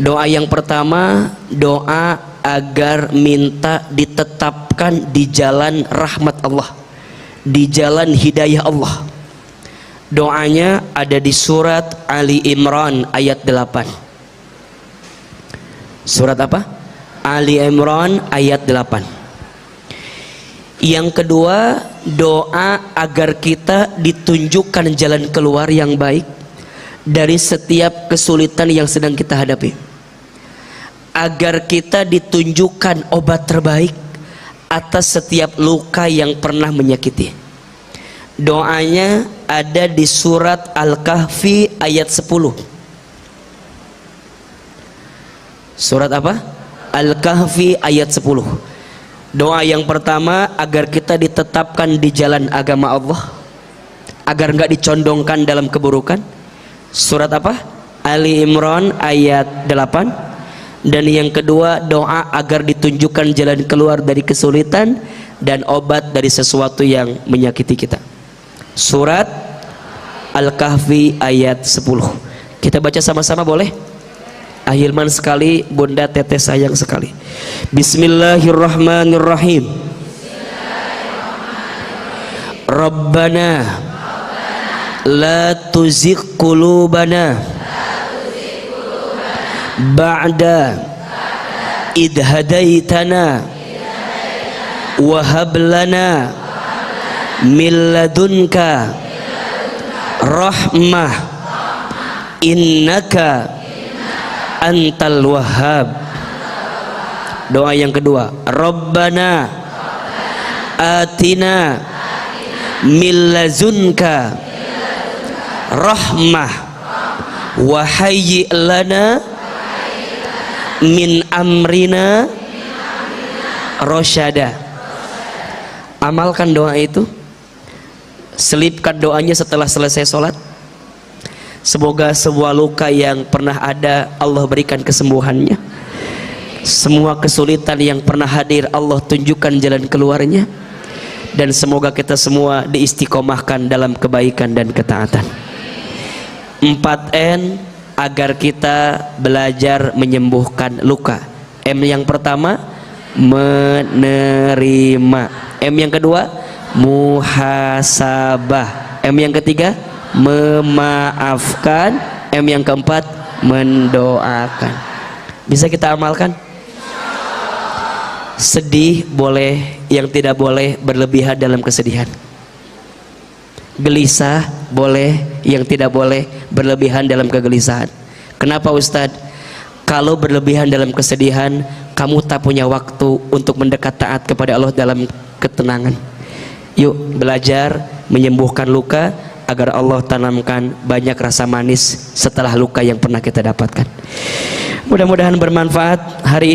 Doa yang pertama, doa agar minta ditetapkan di jalan rahmat Allah, di jalan hidayah Allah. Doanya ada di surat Ali Imran ayat 8. Surat apa? Ali Imran ayat 8. Yang kedua, doa agar kita ditunjukkan jalan keluar yang baik dari setiap kesulitan yang sedang kita hadapi, agar kita ditunjukkan obat terbaik atas setiap luka yang pernah menyakiti. Doanya ada di surat Al-Kahfi ayat 10. Surat apa? Al-Kahfi ayat 10. Doa yang pertama agar kita ditetapkan di jalan agama Allah, agar enggak dicondongkan dalam keburukan. Surat apa? Ali Imran ayat 8. Dan yang kedua, doa agar ditunjukkan jalan keluar dari kesulitan dan obat dari sesuatu yang menyakiti kita. Surat Al-Kahfi ayat 10. Kita baca sama-sama boleh? Ahilman sekali, bunda teteh sayang sekali. Bismillahirrahmanirrahim. Rabbana la tuzigh qulubana ba'da idh hadaitana wa hab lana min ladunka rahmah innaka antal wahhab. Doa yang kedua, Rabbana atina min lazunka rahmah wa hayyi lana min amrina rasyada. Amalkan doa itu, selipkan doanya setelah selesai sholat. Semoga sebuah luka yang pernah ada Allah berikan kesembuhannya. Semua kesulitan yang pernah hadir Allah tunjukkan jalan keluarnya, dan semoga kita semua diistiqomahkan dalam kebaikan dan ketaatan. 4N agar kita belajar menyembuhkan luka. M yang pertama menerima, M yang kedua muhasabah, M yang ketiga memaafkan, M yang keempat mendoakan. Bisa kita amalkan? Sedih boleh, yang tidak boleh berlebihan dalam kesedihan. Gelisah boleh, yang tidak boleh berlebihan dalam kegelisahan. Kenapa Ustadz? Kalau berlebihan dalam kesedihan, kamu tak punya waktu untuk mendekat taat kepada Allah dalam ketenangan. Yuk belajar menyembuhkan luka agar Allah tanamkan banyak rasa manis setelah luka yang pernah kita dapatkan. Mudah-mudahan bermanfaat hari ini.